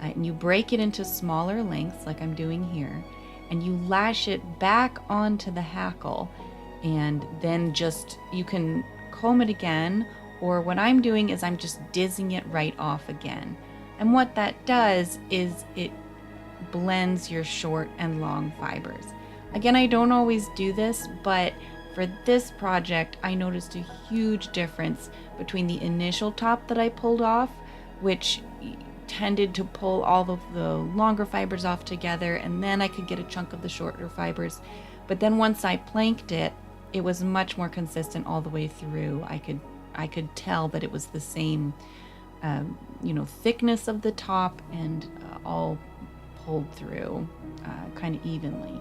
and you break it into smaller lengths like I'm doing here, and you lash it back onto the hackle, and then just you can comb it again, or what I'm doing is I'm just dizzing it right off again. And what that does is it blends your short and long fibers. Again, I don't always do this, but for this project, I noticed a huge difference between the initial top that I pulled off, which tended to pull all of the longer fibers off together, and then I could get a chunk of the shorter fibers. But then once I planked it, it was much more consistent all the way through. I could tell that it was the same, thickness of the top, and all pulled through kind of evenly.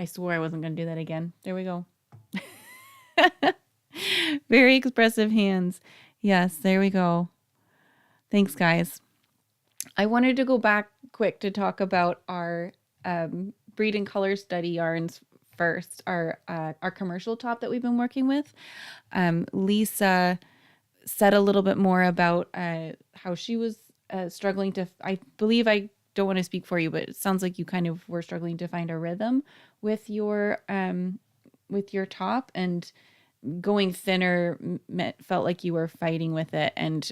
I swore I wasn't going to do that again. There we go. Very expressive hands. Yes, there we go. Thanks, guys. I wanted to go back quick to talk about our breed and color study yarns first. Our commercial top that we've been working with. Lisa said a little bit more about how she was struggling to. I believe I don't want to speak for you, but it sounds like you kind of were struggling to find a rhythm with your top, and going thinner felt like you were fighting with it. And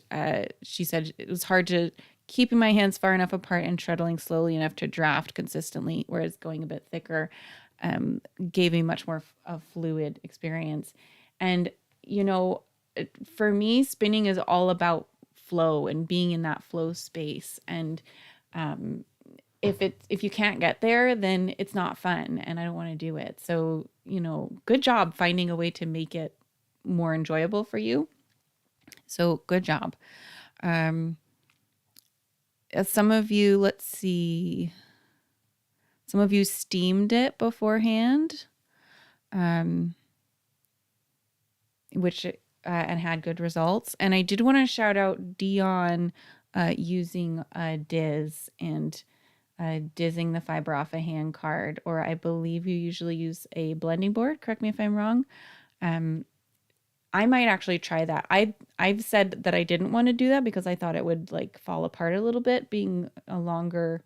she said it was hard to keeping my hands far enough apart and treadling slowly enough to draft consistently, whereas going a bit thicker gave me much more of fluid experience. And, for me, spinning is all about flow and being in that flow space. And if you can't get there, then it's not fun and I don't want to do it. So, good job finding a way to make it more enjoyable for you. So good job. Some of you, let's see, some of you steamed it beforehand, which and had good results. And I did want to shout out Dion using Diz and dizzing the fiber off a hand card, or I believe you usually use a blending board. Correct me if I'm wrong. I might actually try that. I've said that I didn't want to do that because I thought it would like fall apart a little bit, being a longer,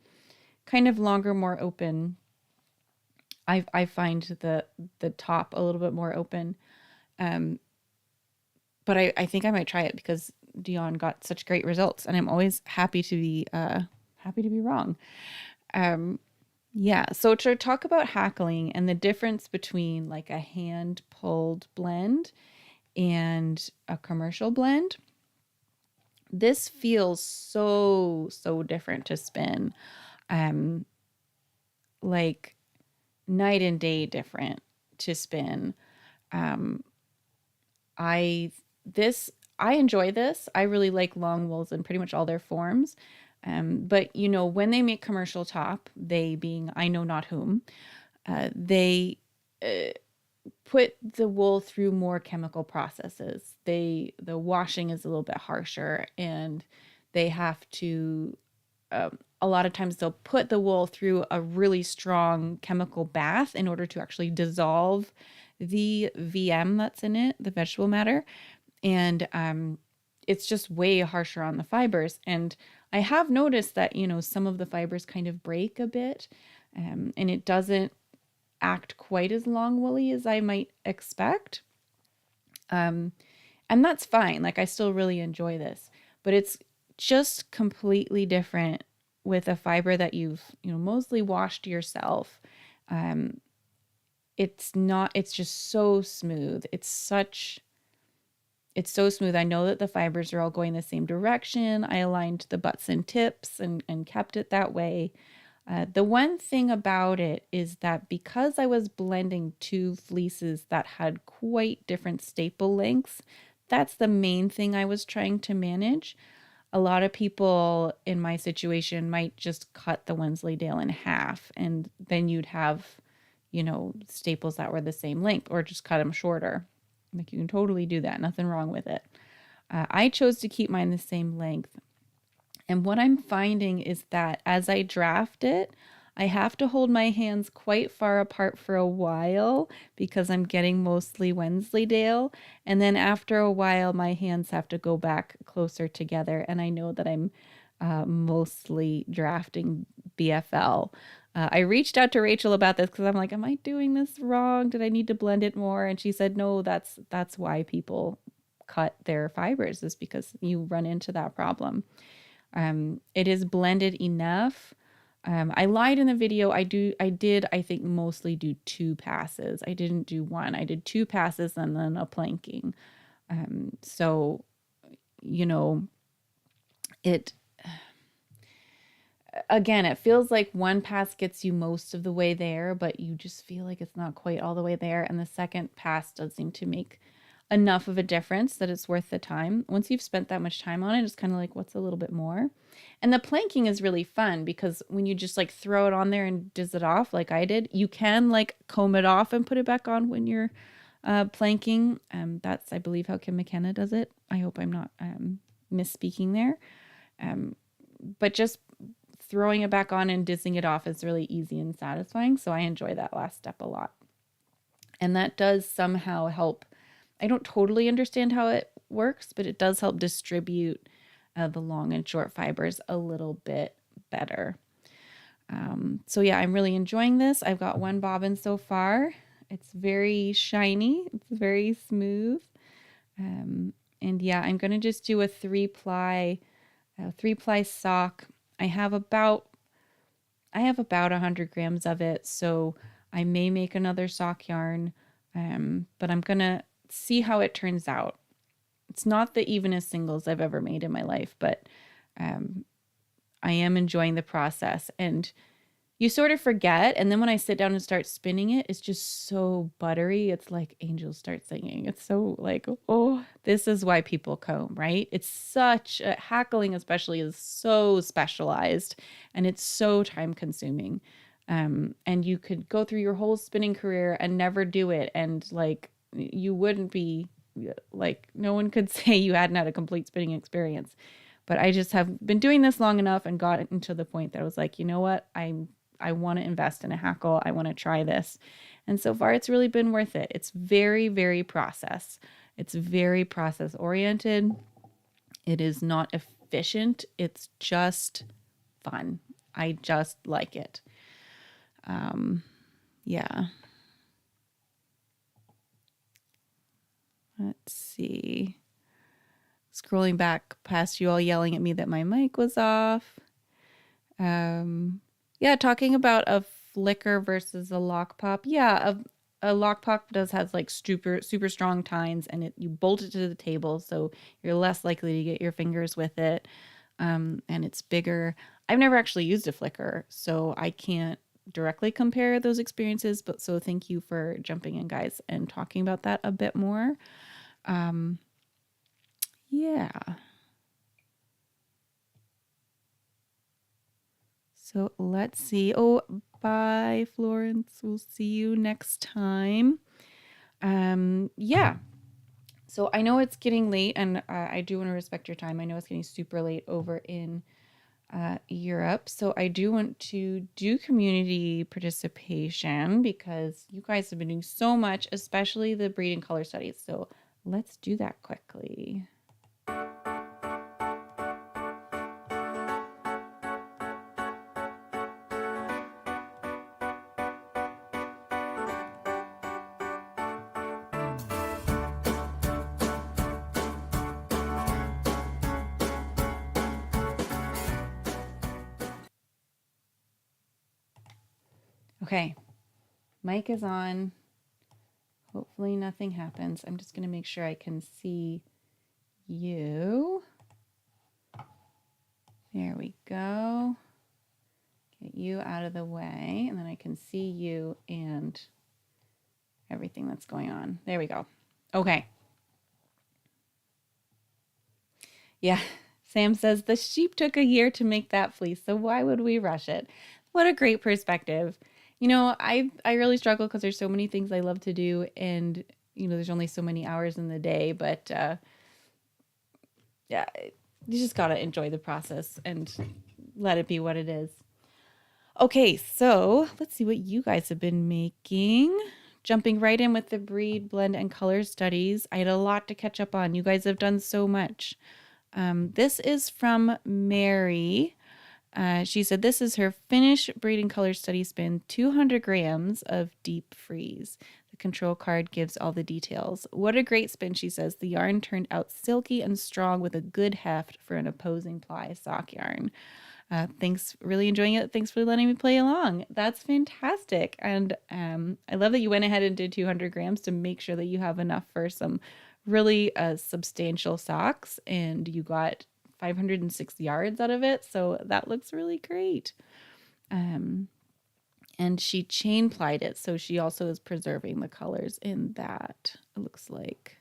more open. I find the top a little bit more open. But I think I might try it because Dion got such great results, and I'm always happy to be wrong. Yeah. So to talk about hackling and the difference between like a hand pulled blend and a commercial blend, this feels so different to spin. Like night and day different to spin. I enjoy this. I really like long wools in pretty much all their forms. But when they make commercial top, they being I know not whom, they put the wool through more chemical processes. The washing is a little bit harsher, and they have to a lot of times they'll put the wool through a really strong chemical bath in order to actually dissolve the VM that's in it, the vegetable matter. And it's just way harsher on the fibers. And I have noticed that, some of the fibers kind of break a bit, and it doesn't act quite as long woolly as I might expect. And that's fine. Like I still really enjoy this, but it's just completely different with a fiber that you've, mostly washed yourself. It's just so smooth. It's so smooth. I know that the fibers are all going the same direction. I aligned the butts and tips and kept it that way. The one thing about it is that because I was blending two fleeces that had quite different staple lengths, that's the main thing I was trying to manage. A lot of people in my situation might just cut the Wensleydale in half, and then you'd have, staples that were the same length, or just cut them shorter. Like you can totally do that. Nothing wrong with it. I chose to keep mine the same length. And what I'm finding is that as I draft it, I have to hold my hands quite far apart for a while because I'm getting mostly Wensleydale. And then after a while, my hands have to go back closer together. And I know that I'm mostly drafting BFL. I reached out to Rachel about this because I'm like, am I doing this wrong? Did I need to blend it more? And she said, no, that's why people cut their fibers, is because you run into that problem. It is blended enough. I lied in the video. I did, I think, mostly do 2 passes. I didn't do 1. I did 2 passes and then a planking. So, it, again, it feels like 1 pass gets you most of the way there, but you just feel like it's not quite all the way there. And the second pass does seem to make enough of a difference that it's worth the time. Once you've spent that much time on it, it's kind of like, what's a little bit more? And the planking is really fun because when you just like throw it on there and diz it off like I did, you can like comb it off and put it back on when you're planking. That's, I believe, how Kim McKenna does it. I hope I'm not misspeaking there. But just throwing it back on and dizzing it off is really easy and satisfying. So I enjoy that last step a lot. And that does somehow help. I don't totally understand how it works, but it does help distribute the long and short fibers a little bit better. So yeah, I'm really enjoying this. I've got 1 bobbin so far. It's very shiny. It's very smooth. And yeah, I'm going to just do a 3-ply sock. I have about 100 grams of it, so I may make another sock yarn, but I'm going to see how it turns out. it's not the evenest singles I've ever made in my life, but I am enjoying the process. And you sort of forget. And then when I sit down and start spinning it, it's just so buttery. It's like angels start singing. It's so like, oh, this is why people comb, right? It's such hackling, especially, is so specialized and it's so time consuming. And you could go through your whole spinning career and never do it. And like, you wouldn't be like, no one could say you hadn't had a complete spinning experience. But I just have been doing this long enough and gotten to the point that I was like, you know what? I want to invest in a hackle. I want to try this. And so far it's really been worth it. It's very, very process. It's very process oriented. It is not efficient. It's just fun. I just like it. Yeah. Let's see. Scrolling back past you all yelling at me that my mic was off. Yeah, talking about a flicker versus a lock pop. Yeah, a lock pop does have like super strong tines, and you bolt it to the table, so you're less likely to get your fingers with it. And it's bigger. I've never actually used a flicker, so I can't directly compare those experiences. But so thank you for jumping in, guys, and talking about that a bit more. Yeah. So let's see. Oh, bye, Florence. We'll see you next time. Yeah. So I know it's getting late, and I do want to respect your time. I know it's getting super late over in Europe. So I do want to do community participation because you guys have been doing so much, especially the breeding color studies. So let's do that quickly. Okay, mic is on. Hopefully nothing happens. I'm just going to make sure I can see you. There we go. Get you out of the way, and then I can see you and everything that's going on. There we go. Okay. Yeah, Sam says the sheep took a year to make that fleece, so why would we rush it? What a great perspective. You know, I really struggle because there's so many things I love to do, and you know, there's only so many hours in the day, but yeah, you just gotta enjoy the process and let it be what it is. Okay, so let's see what you guys have been making. Jumping right in with the breed, blend, and color studies. I had a lot to catch up on. You guys have done so much. This is from Mary. She said this is her Finnish breeding color study spin, 200 grams of deep freeze. The control card gives all the details. What a great spin, she says. The yarn turned out silky and strong with a good heft for an opposing ply sock yarn. Thanks, really enjoying it. Thanks for letting me play along. That's fantastic. And I love that you went ahead and did 200 grams to make sure that you have enough for some really substantial socks, and you got 506 yards out of it. So that looks really great. And she chain plied it. So she also is preserving the colors in that. It looks like,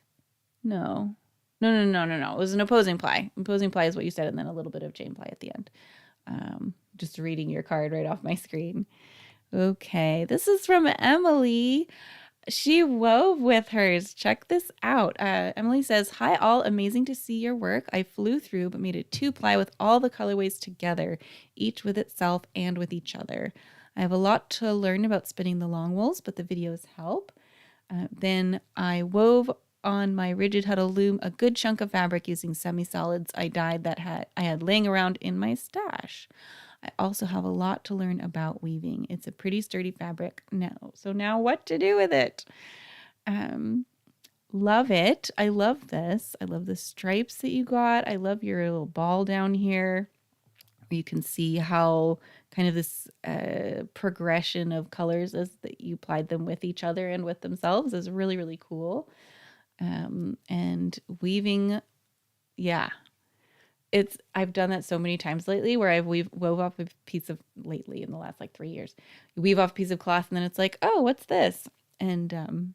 no. It was an opposing ply. Opposing ply is what you said, and then a little bit of chain ply at the end. Just reading your card right off my screen. Okay, this is from Emily. She wove with hers. Check this out. Emily says, "Hi all, amazing to see your work. I flew through but made a 2-ply with all the colorways together, each with itself and with each other. I have a lot to learn about spinning the long wools, but the videos help. Then I wove on my rigid huddle loom a good chunk of fabric using semi-solids I dyed that I had laying around in my stash. I also have a lot to learn about weaving. It's a pretty sturdy fabric now. So now what to do with it? Love it. I love this. I love the stripes that you got. I love your little ball down here. You can see how kind of this progression of colors is that you applied them with each other and with themselves is really, really cool. And weaving, yeah, I've done that so many times lately where I've wove off a piece of lately in the last like 3 years. You weave off a piece of cloth and then it's like, oh, what's this? And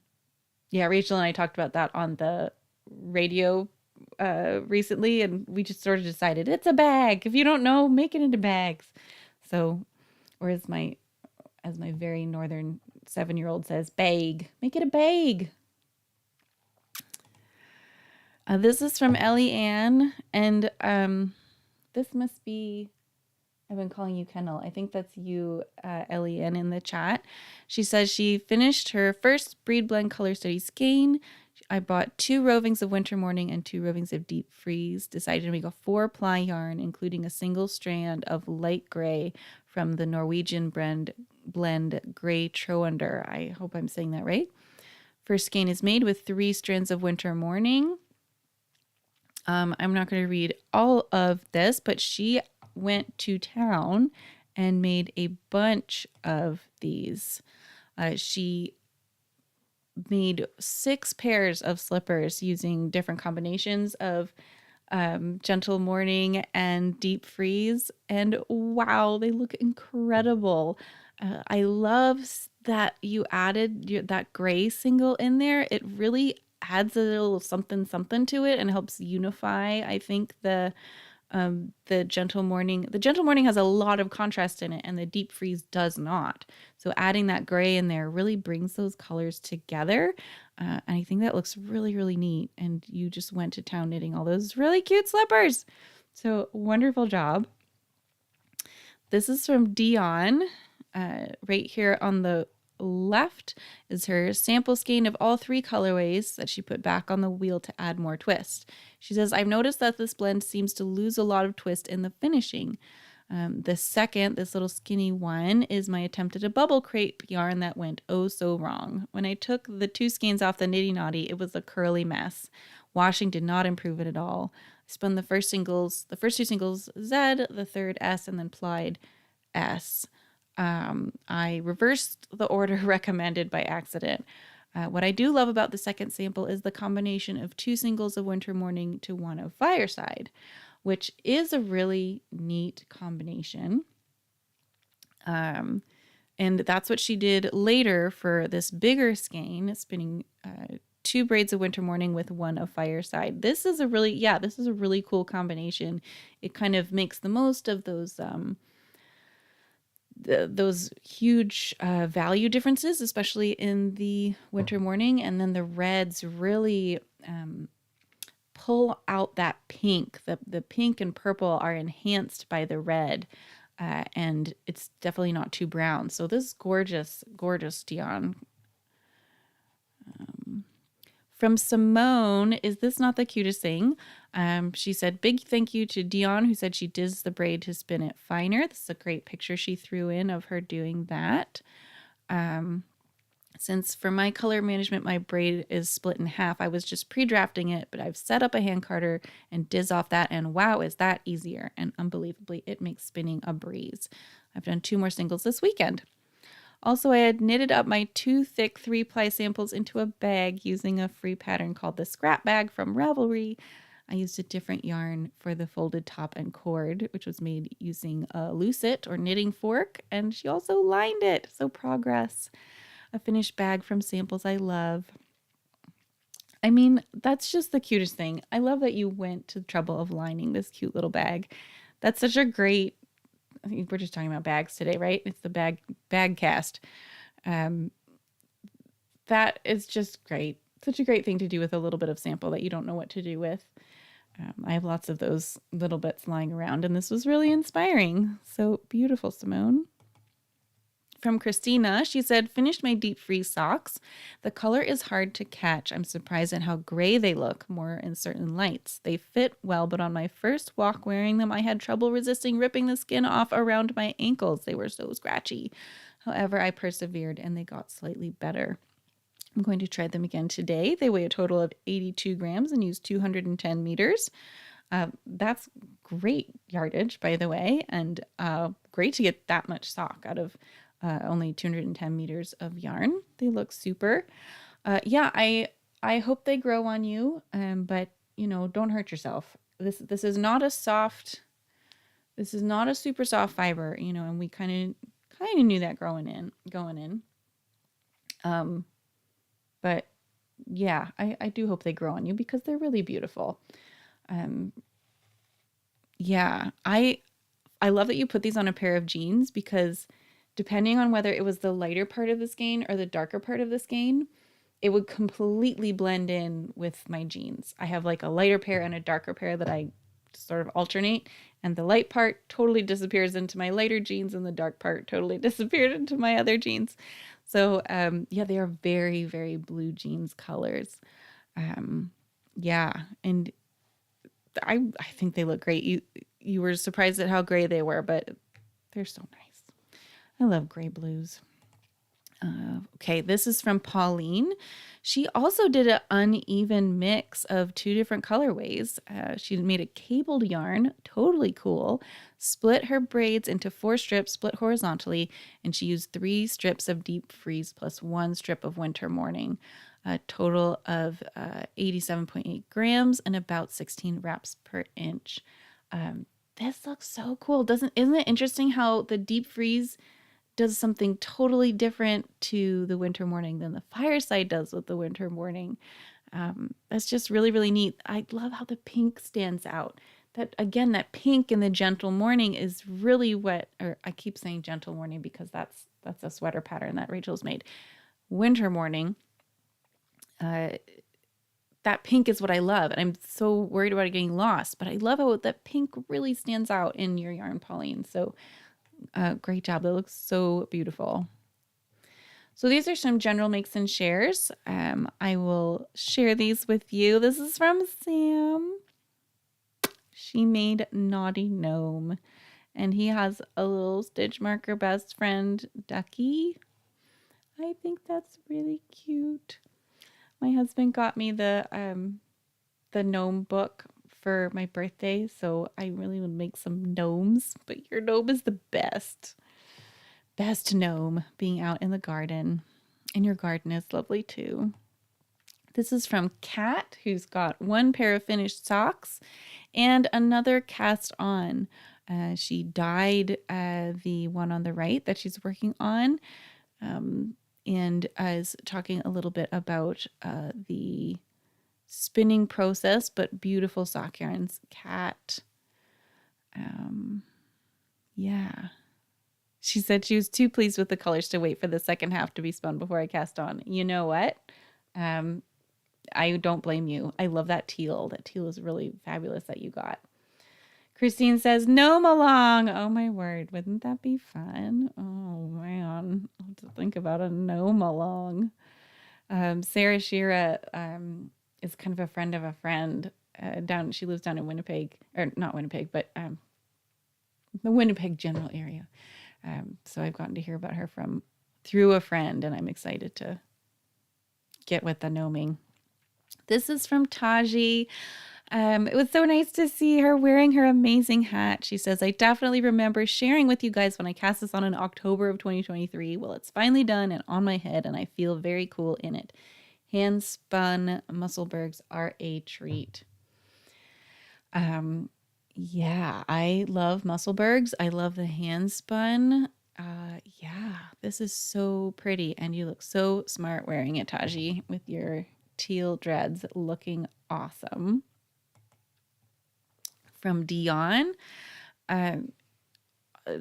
yeah, Rachel and I talked about that on the radio recently, and we just sort of decided it's a bag. If you don't know, make it into bags. So, or as my very northern 7-year-old says, bag. Make it a bag. This is from Ellie Ann, and this must be, I've been calling you Kendall. I think that's you, Ellie Ann, in the chat. She says she finished her first breed blend color study skein. I bought 2 rovings of winter morning and 2 rovings of deep freeze. Decided to make a 4-ply yarn, including a single strand of light gray from the Norwegian blend Gray Troander. I hope I'm saying that right. First skein is made with 3 strands of winter morning. I'm not going to read all of this, but she went to town and made a bunch of these. She made 6 pairs of slippers using different combinations of gentle morning and deep freeze. And wow, they look incredible. I love that you added that gray single in there. It really adds a little something something to it and helps unify, I think, the gentle morning. The gentle morning has a lot of contrast in it and the deep freeze does not. So adding that gray in there really brings those colors together. And I think that looks really, really neat. And you just went to town knitting all those really cute slippers. So wonderful job. This is from Dion. Right here on the left is her sample skein of all 3 colorways that she put back on the wheel to add more twist. She says, I've noticed that this blend seems to lose a lot of twist in the finishing. The second, this little skinny one, is my attempt at a bubble crepe yarn that went oh so wrong. When I took the 2 skeins off the Nitty Naughty, it was a curly mess. Washing did not improve it at all. I spun the first 2 singles Z, the third S, and then plied S. I reversed the order recommended by accident. What I do love about the second sample is the combination of 2 singles of winter morning to 1 of fireside, which is a really neat combination. And that's what she did later for this bigger skein, spinning 2 braids of winter morning with 1 of fireside. This is a really cool combination. It kind of makes the most of those huge value differences, especially in the winter morning. And then the reds really pull out that pink. The pink and purple are enhanced by the red. And it's definitely not too brown. So this is gorgeous, gorgeous Dion. From Simone, is this not the cutest thing? She said, big thank you to Dion, who said she digs the braid to spin it finer. This is a great picture she threw in of her doing that. Since for my color management, my braid is split in half, I was just pre-drafting it, but I've set up a hand carder and diz off that, and wow, is that easier. And unbelievably, it makes spinning a breeze. I've done 2 more singles this weekend. Also, I had knitted up my 2 thick 3-ply samples into a bag using a free pattern called the Scrap Bag from Ravelry. I used a different yarn for the folded top and cord, which was made using a lucet or knitting fork, and she also lined it. So progress. A finished bag from samples I love. I mean, that's just the cutest thing. I love that you went to the trouble of lining this cute little bag. That's such a great, I think we're just talking about bags today, right? It's the bag cast. That is just great. Such a great thing to do with a little bit of sample that you don't know what to do with. I have lots of those little bits lying around, and this was really inspiring. So beautiful, Simone. From Christina, she said, finished my deep freeze socks. The color is hard to catch. I'm surprised at how gray they look more in certain lights. They fit well, but on my first walk wearing them, I had trouble resisting ripping the skin off around my ankles. They were so scratchy. However, I persevered and they got slightly better. I'm going to try them again today. They weigh a total of 82 grams and use 210 meters. That's great yardage, by the way, and great to get that much sock out of only 210 meters of yarn. They look super. I I hope they grow on you, but don't hurt yourself. This is not a soft. This is not a super soft fiber, and we kind of knew that going in. But yeah, I do hope they grow on you because they're really beautiful. Um, yeah, I love that you put these on a pair of jeans because depending on whether it was the lighter part of the skein or the darker part of the skein, it would completely blend in with my jeans. I have like a lighter pair and a darker pair that I sort of alternate, and the light part totally disappears into my lighter jeans and the dark part totally disappeared into my other jeans. So yeah, they are very, very blue jeans colors. Yeah, and I think they look great. You were surprised at how gray they were, but they're so nice. I love gray blues. Okay, this is from Pauline. She also did an uneven mix of two different colorways. She made a cabled yarn, totally cool, split her braids into 4 strips, split horizontally, and she used 3 strips of deep freeze plus 1 strip of winter morning, a total of 87.8 grams and about 16 wraps per inch. This looks so cool. Isn't it interesting how the deep freeze does something totally different to the winter morning than the fireside does with the winter morning? That's just really, really neat. I love how the pink stands out. That again, that pink in the gentle morning is really what, or I keep saying gentle morning because that's a sweater pattern that Rachel's made. Winter morning, that pink is what I love. And I'm so worried about it getting lost, but I love how that pink really stands out in your yarn, Pauline. So great job. That looks so beautiful. So these are some general makes and shares. I will share these with you. This is from Sam. She made Naughty Gnome. And he has a little stitch marker best friend, Ducky. I think that's really cute. My husband got me the gnome book for my birthday, so I really would make some gnomes, but your gnome is the best. Best gnome being out in the garden. And your garden is lovely too. This is from Kat, who's got 1 pair of finished socks and another cast on. She dyed the one on the right that she's working on, and is talking a little bit about the spinning process, but beautiful sock yarns. Kat. Yeah. She said she was too pleased with the colors to wait for the second half to be spun before I cast on. You know what? I don't blame you. I love that teal. That teal is really fabulous that you got. Christine says, gnome along. Oh, my word. Wouldn't that be fun? Oh, man. I'll have to think about a gnome along. Sarah Shira is kind of a friend of a friend. She lives down in Winnipeg. Or not Winnipeg, but the Winnipeg general area. So I've gotten to hear about her through a friend, and I'm excited to get with the gnoming. This is from Taji. It was so nice to see her wearing her amazing hat. She says, I definitely remember sharing with you guys when I cast this on in October of 2023. Well, it's finally done and on my head, and I feel very cool in it. Hand spun Musselburghs are a treat. Yeah, I love Musselburghs. I love the hand spun. Yeah, this is so pretty, and you look so smart wearing it, Taji, with your teal dreads, looking awesome. From Dion,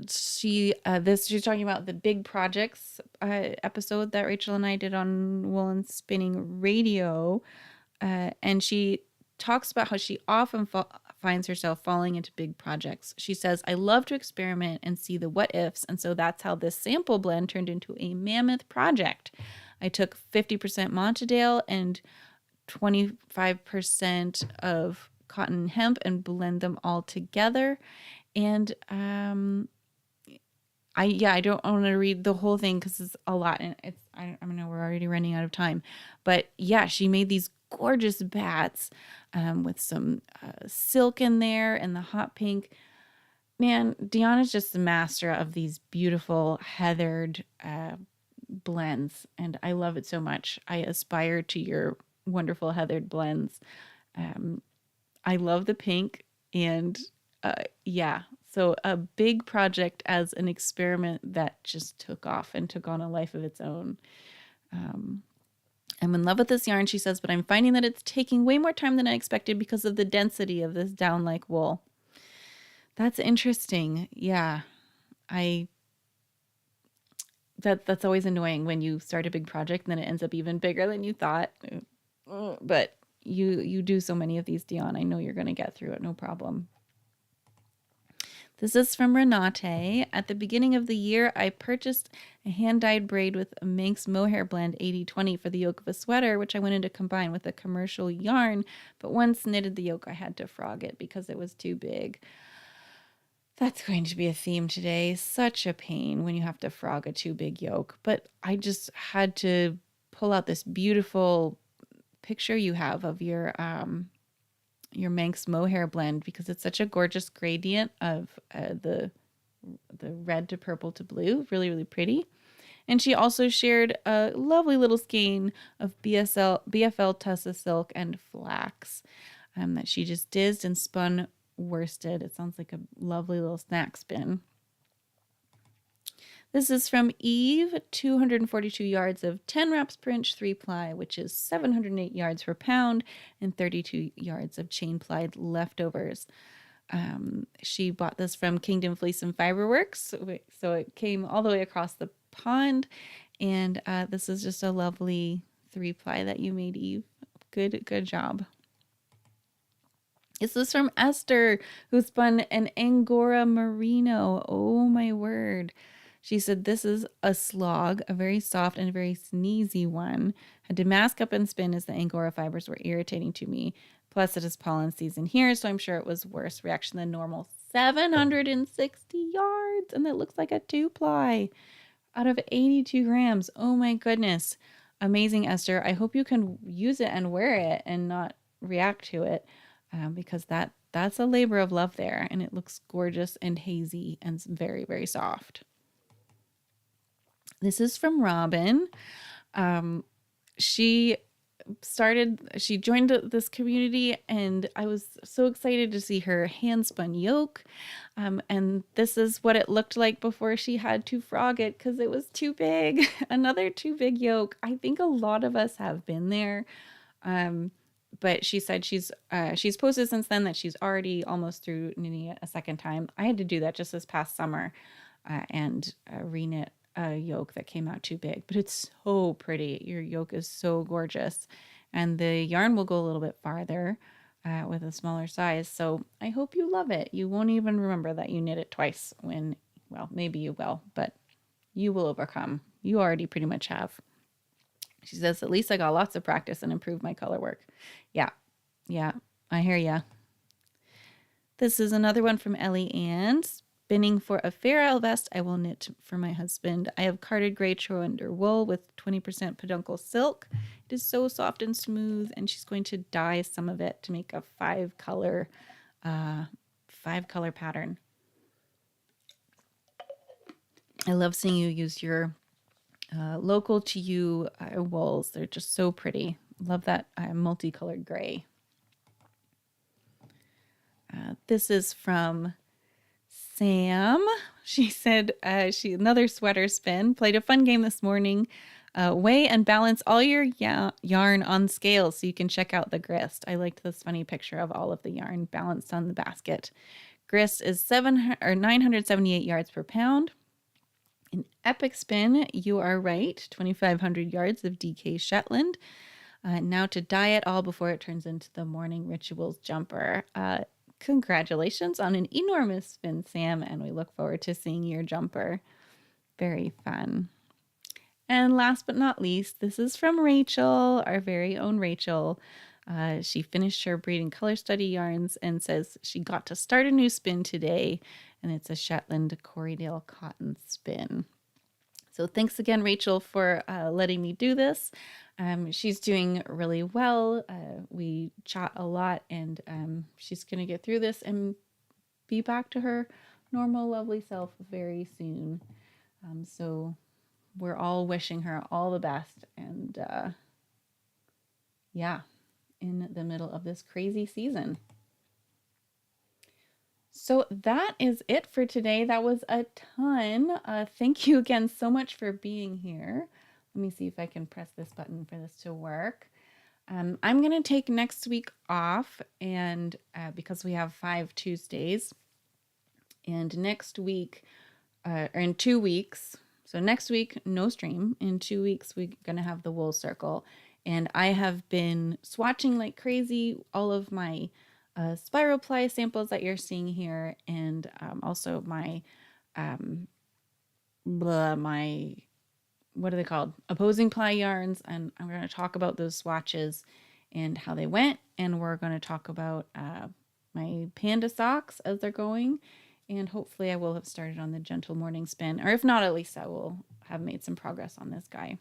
she's talking about the big projects episode that Rachel and I did on Woolen Spinning Radio, and she talks about how she often finds herself falling into big projects. She says, I love to experiment and see the what ifs, and so that's how this sample blend turned into a mammoth project. I took 50% Montadale and 25% of cotton hemp and blend them all together. And I don't want to read the whole thing because it's a lot, and I know we're already running out of time, but yeah, she made these gorgeous bats with some silk in there and the hot pink. Man, Deanna's just the master of these beautiful heathered blends, and I love it so much. I aspire to your wonderful heathered blends. I love the pink, and yeah, so a big project as an experiment that just took off and took on a life of its own. I'm in love with this yarn, she says, but I'm finding that it's taking way more time than I expected because of the density of this down-like wool. That's interesting. Yeah, I that's always annoying when you start a big project and then it ends up even bigger than you thought. But you do so many of these, Dion. I know you're going to get through it, no problem. This is from Renate. At the beginning of the year, I purchased a hand-dyed braid with a Manx mohair blend 80/20 for the yoke of a sweater, which I wanted to combine with a commercial yarn. But once knitted the yoke, I had to frog it because it was too big. That's going to be a theme today. Such a pain when you have to frog a too big yoke. But I just had to pull out this beautiful picture you have of your Manx mohair blend because it's such a gorgeous gradient of the red to purple to blue. Really, really pretty. And she also shared a lovely little skein of BFL Tussa silk and flax that she just dizzed and spun worsted. It sounds like a lovely little snack spin. This is from Eve, 242 yards of 10 wraps per inch 3-ply, which is 708 yards per pound, and 32 yards of chain-plied leftovers. She bought this from Kingdom Fleece and Fiberworks, so it came all the way across the pond, and this is just a lovely 3-ply that you made, Eve. Good job. This is from Esther, who spun an Angora Merino. Oh my word. She said, this is a slog, a very soft and very sneezy one. Had to mask up and spin as the Angora fibers were irritating to me. Plus, it is pollen season here, so I'm sure it was worse reaction than normal. 760 yards, and that looks like a 2-ply out of 82 grams. Oh my goodness. Amazing, Esther. I hope you can use it and wear it and not react to it because that's a labor of love there, and it looks gorgeous and hazy and very, very soft. This is from Robin. She joined this community, and I was so excited to see her hand spun yoke. And this is what it looked like before she had to frog it because it was too big. Another too big yoke. I think a lot of us have been there. But she said she's posted since then that she's already almost through knitting it a second time. I had to do that just this past summer and reknit a yoke that came out too big, but it's so pretty. Your yoke is so gorgeous, and the yarn will go a little bit farther with a smaller size. So I hope you love it. You won't even remember that you knit it twice when, well, maybe you will, but you will overcome. You already pretty much have. She says, at least I got lots of practice and improved my color work. Yeah, I hear ya. This is another one from Ellie Ann. Spinning for a Fair Isle vest I will knit for my husband. I have carded gray Troender wool with 20% peduncle silk. It is so soft and smooth, and she's going to dye some of it to make a 5-color pattern. I love seeing you use your local to you wools. They're just so pretty. Love that multicolored gray. This is from Sam. She said another sweater spin. Played a fun game this morning. Weigh and balance all your yarn on scales so you can check out the grist. I liked this funny picture of all of the yarn balanced on the basket. Grist is 978 yards per pound. In epic spin, you are right. 2,500 yards of DK Shetland. Now to dye it all before it turns into the morning rituals jumper. Congratulations on an enormous spin, Sam, and we look forward to seeing your jumper. Very fun. And last but not least, this is from Rachel, our very own Rachel. She finished her breeding color study yarns and says she got to start a new spin today, and it's a Shetland Corriedale cotton spin. So thanks again, Rachel, for letting me do this. She's doing really well. We chat a lot, and she's going to get through this and be back to her normal, lovely self very soon. So we're all wishing her all the best, and Yeah, in the middle of this crazy season. So that is it for today. That was a ton. Thank you again so much for being here. Let me see if I can press this button for this to work. I'm going to take next week off, and because we have 5 Tuesdays, and next week, or in 2 weeks, so next week, no stream. In 2 weeks, we're going to have the wool circle. And I have been swatching like crazy all of my spiral ply samples that you're seeing here, and also my, my, what are they called? Opposing ply yarns. And I'm going to talk about those swatches and how they went. And we're going to talk about my panda socks as they're going. And hopefully I will have started on the gentle morning spin. Or if not, at least I will have made some progress on this guy.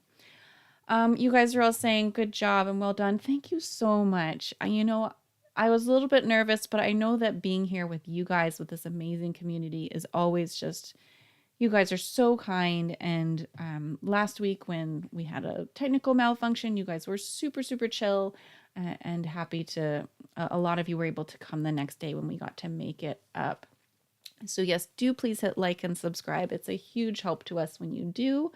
You guys are all saying good job and well done. Thank you so much. I was a little bit nervous, but I know that being here with you guys, with this amazing community, is always just, you guys are so kind. And last week when we had a technical malfunction, you guys were super, super chill and happy to, a lot of you were able to come the next day when we got to make it up. So yes, do please hit like and subscribe. It's a huge help to us when you do.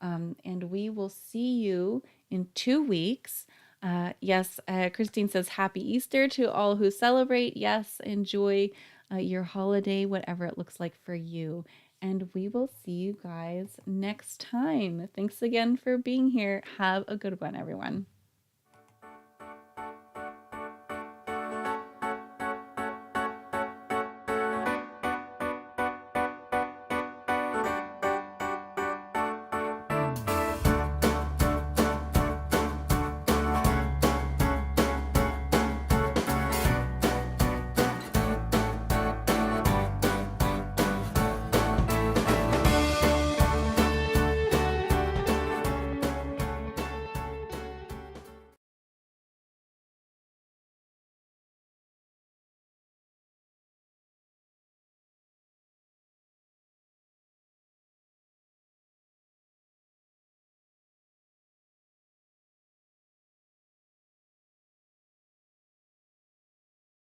And we will see you in 2 weeks. Yes, Christine says happy Easter to all who celebrate. Yes, enjoy your holiday, whatever it looks like for you. And we will see you guys next time. Thanks again for being here. Have a good one, everyone.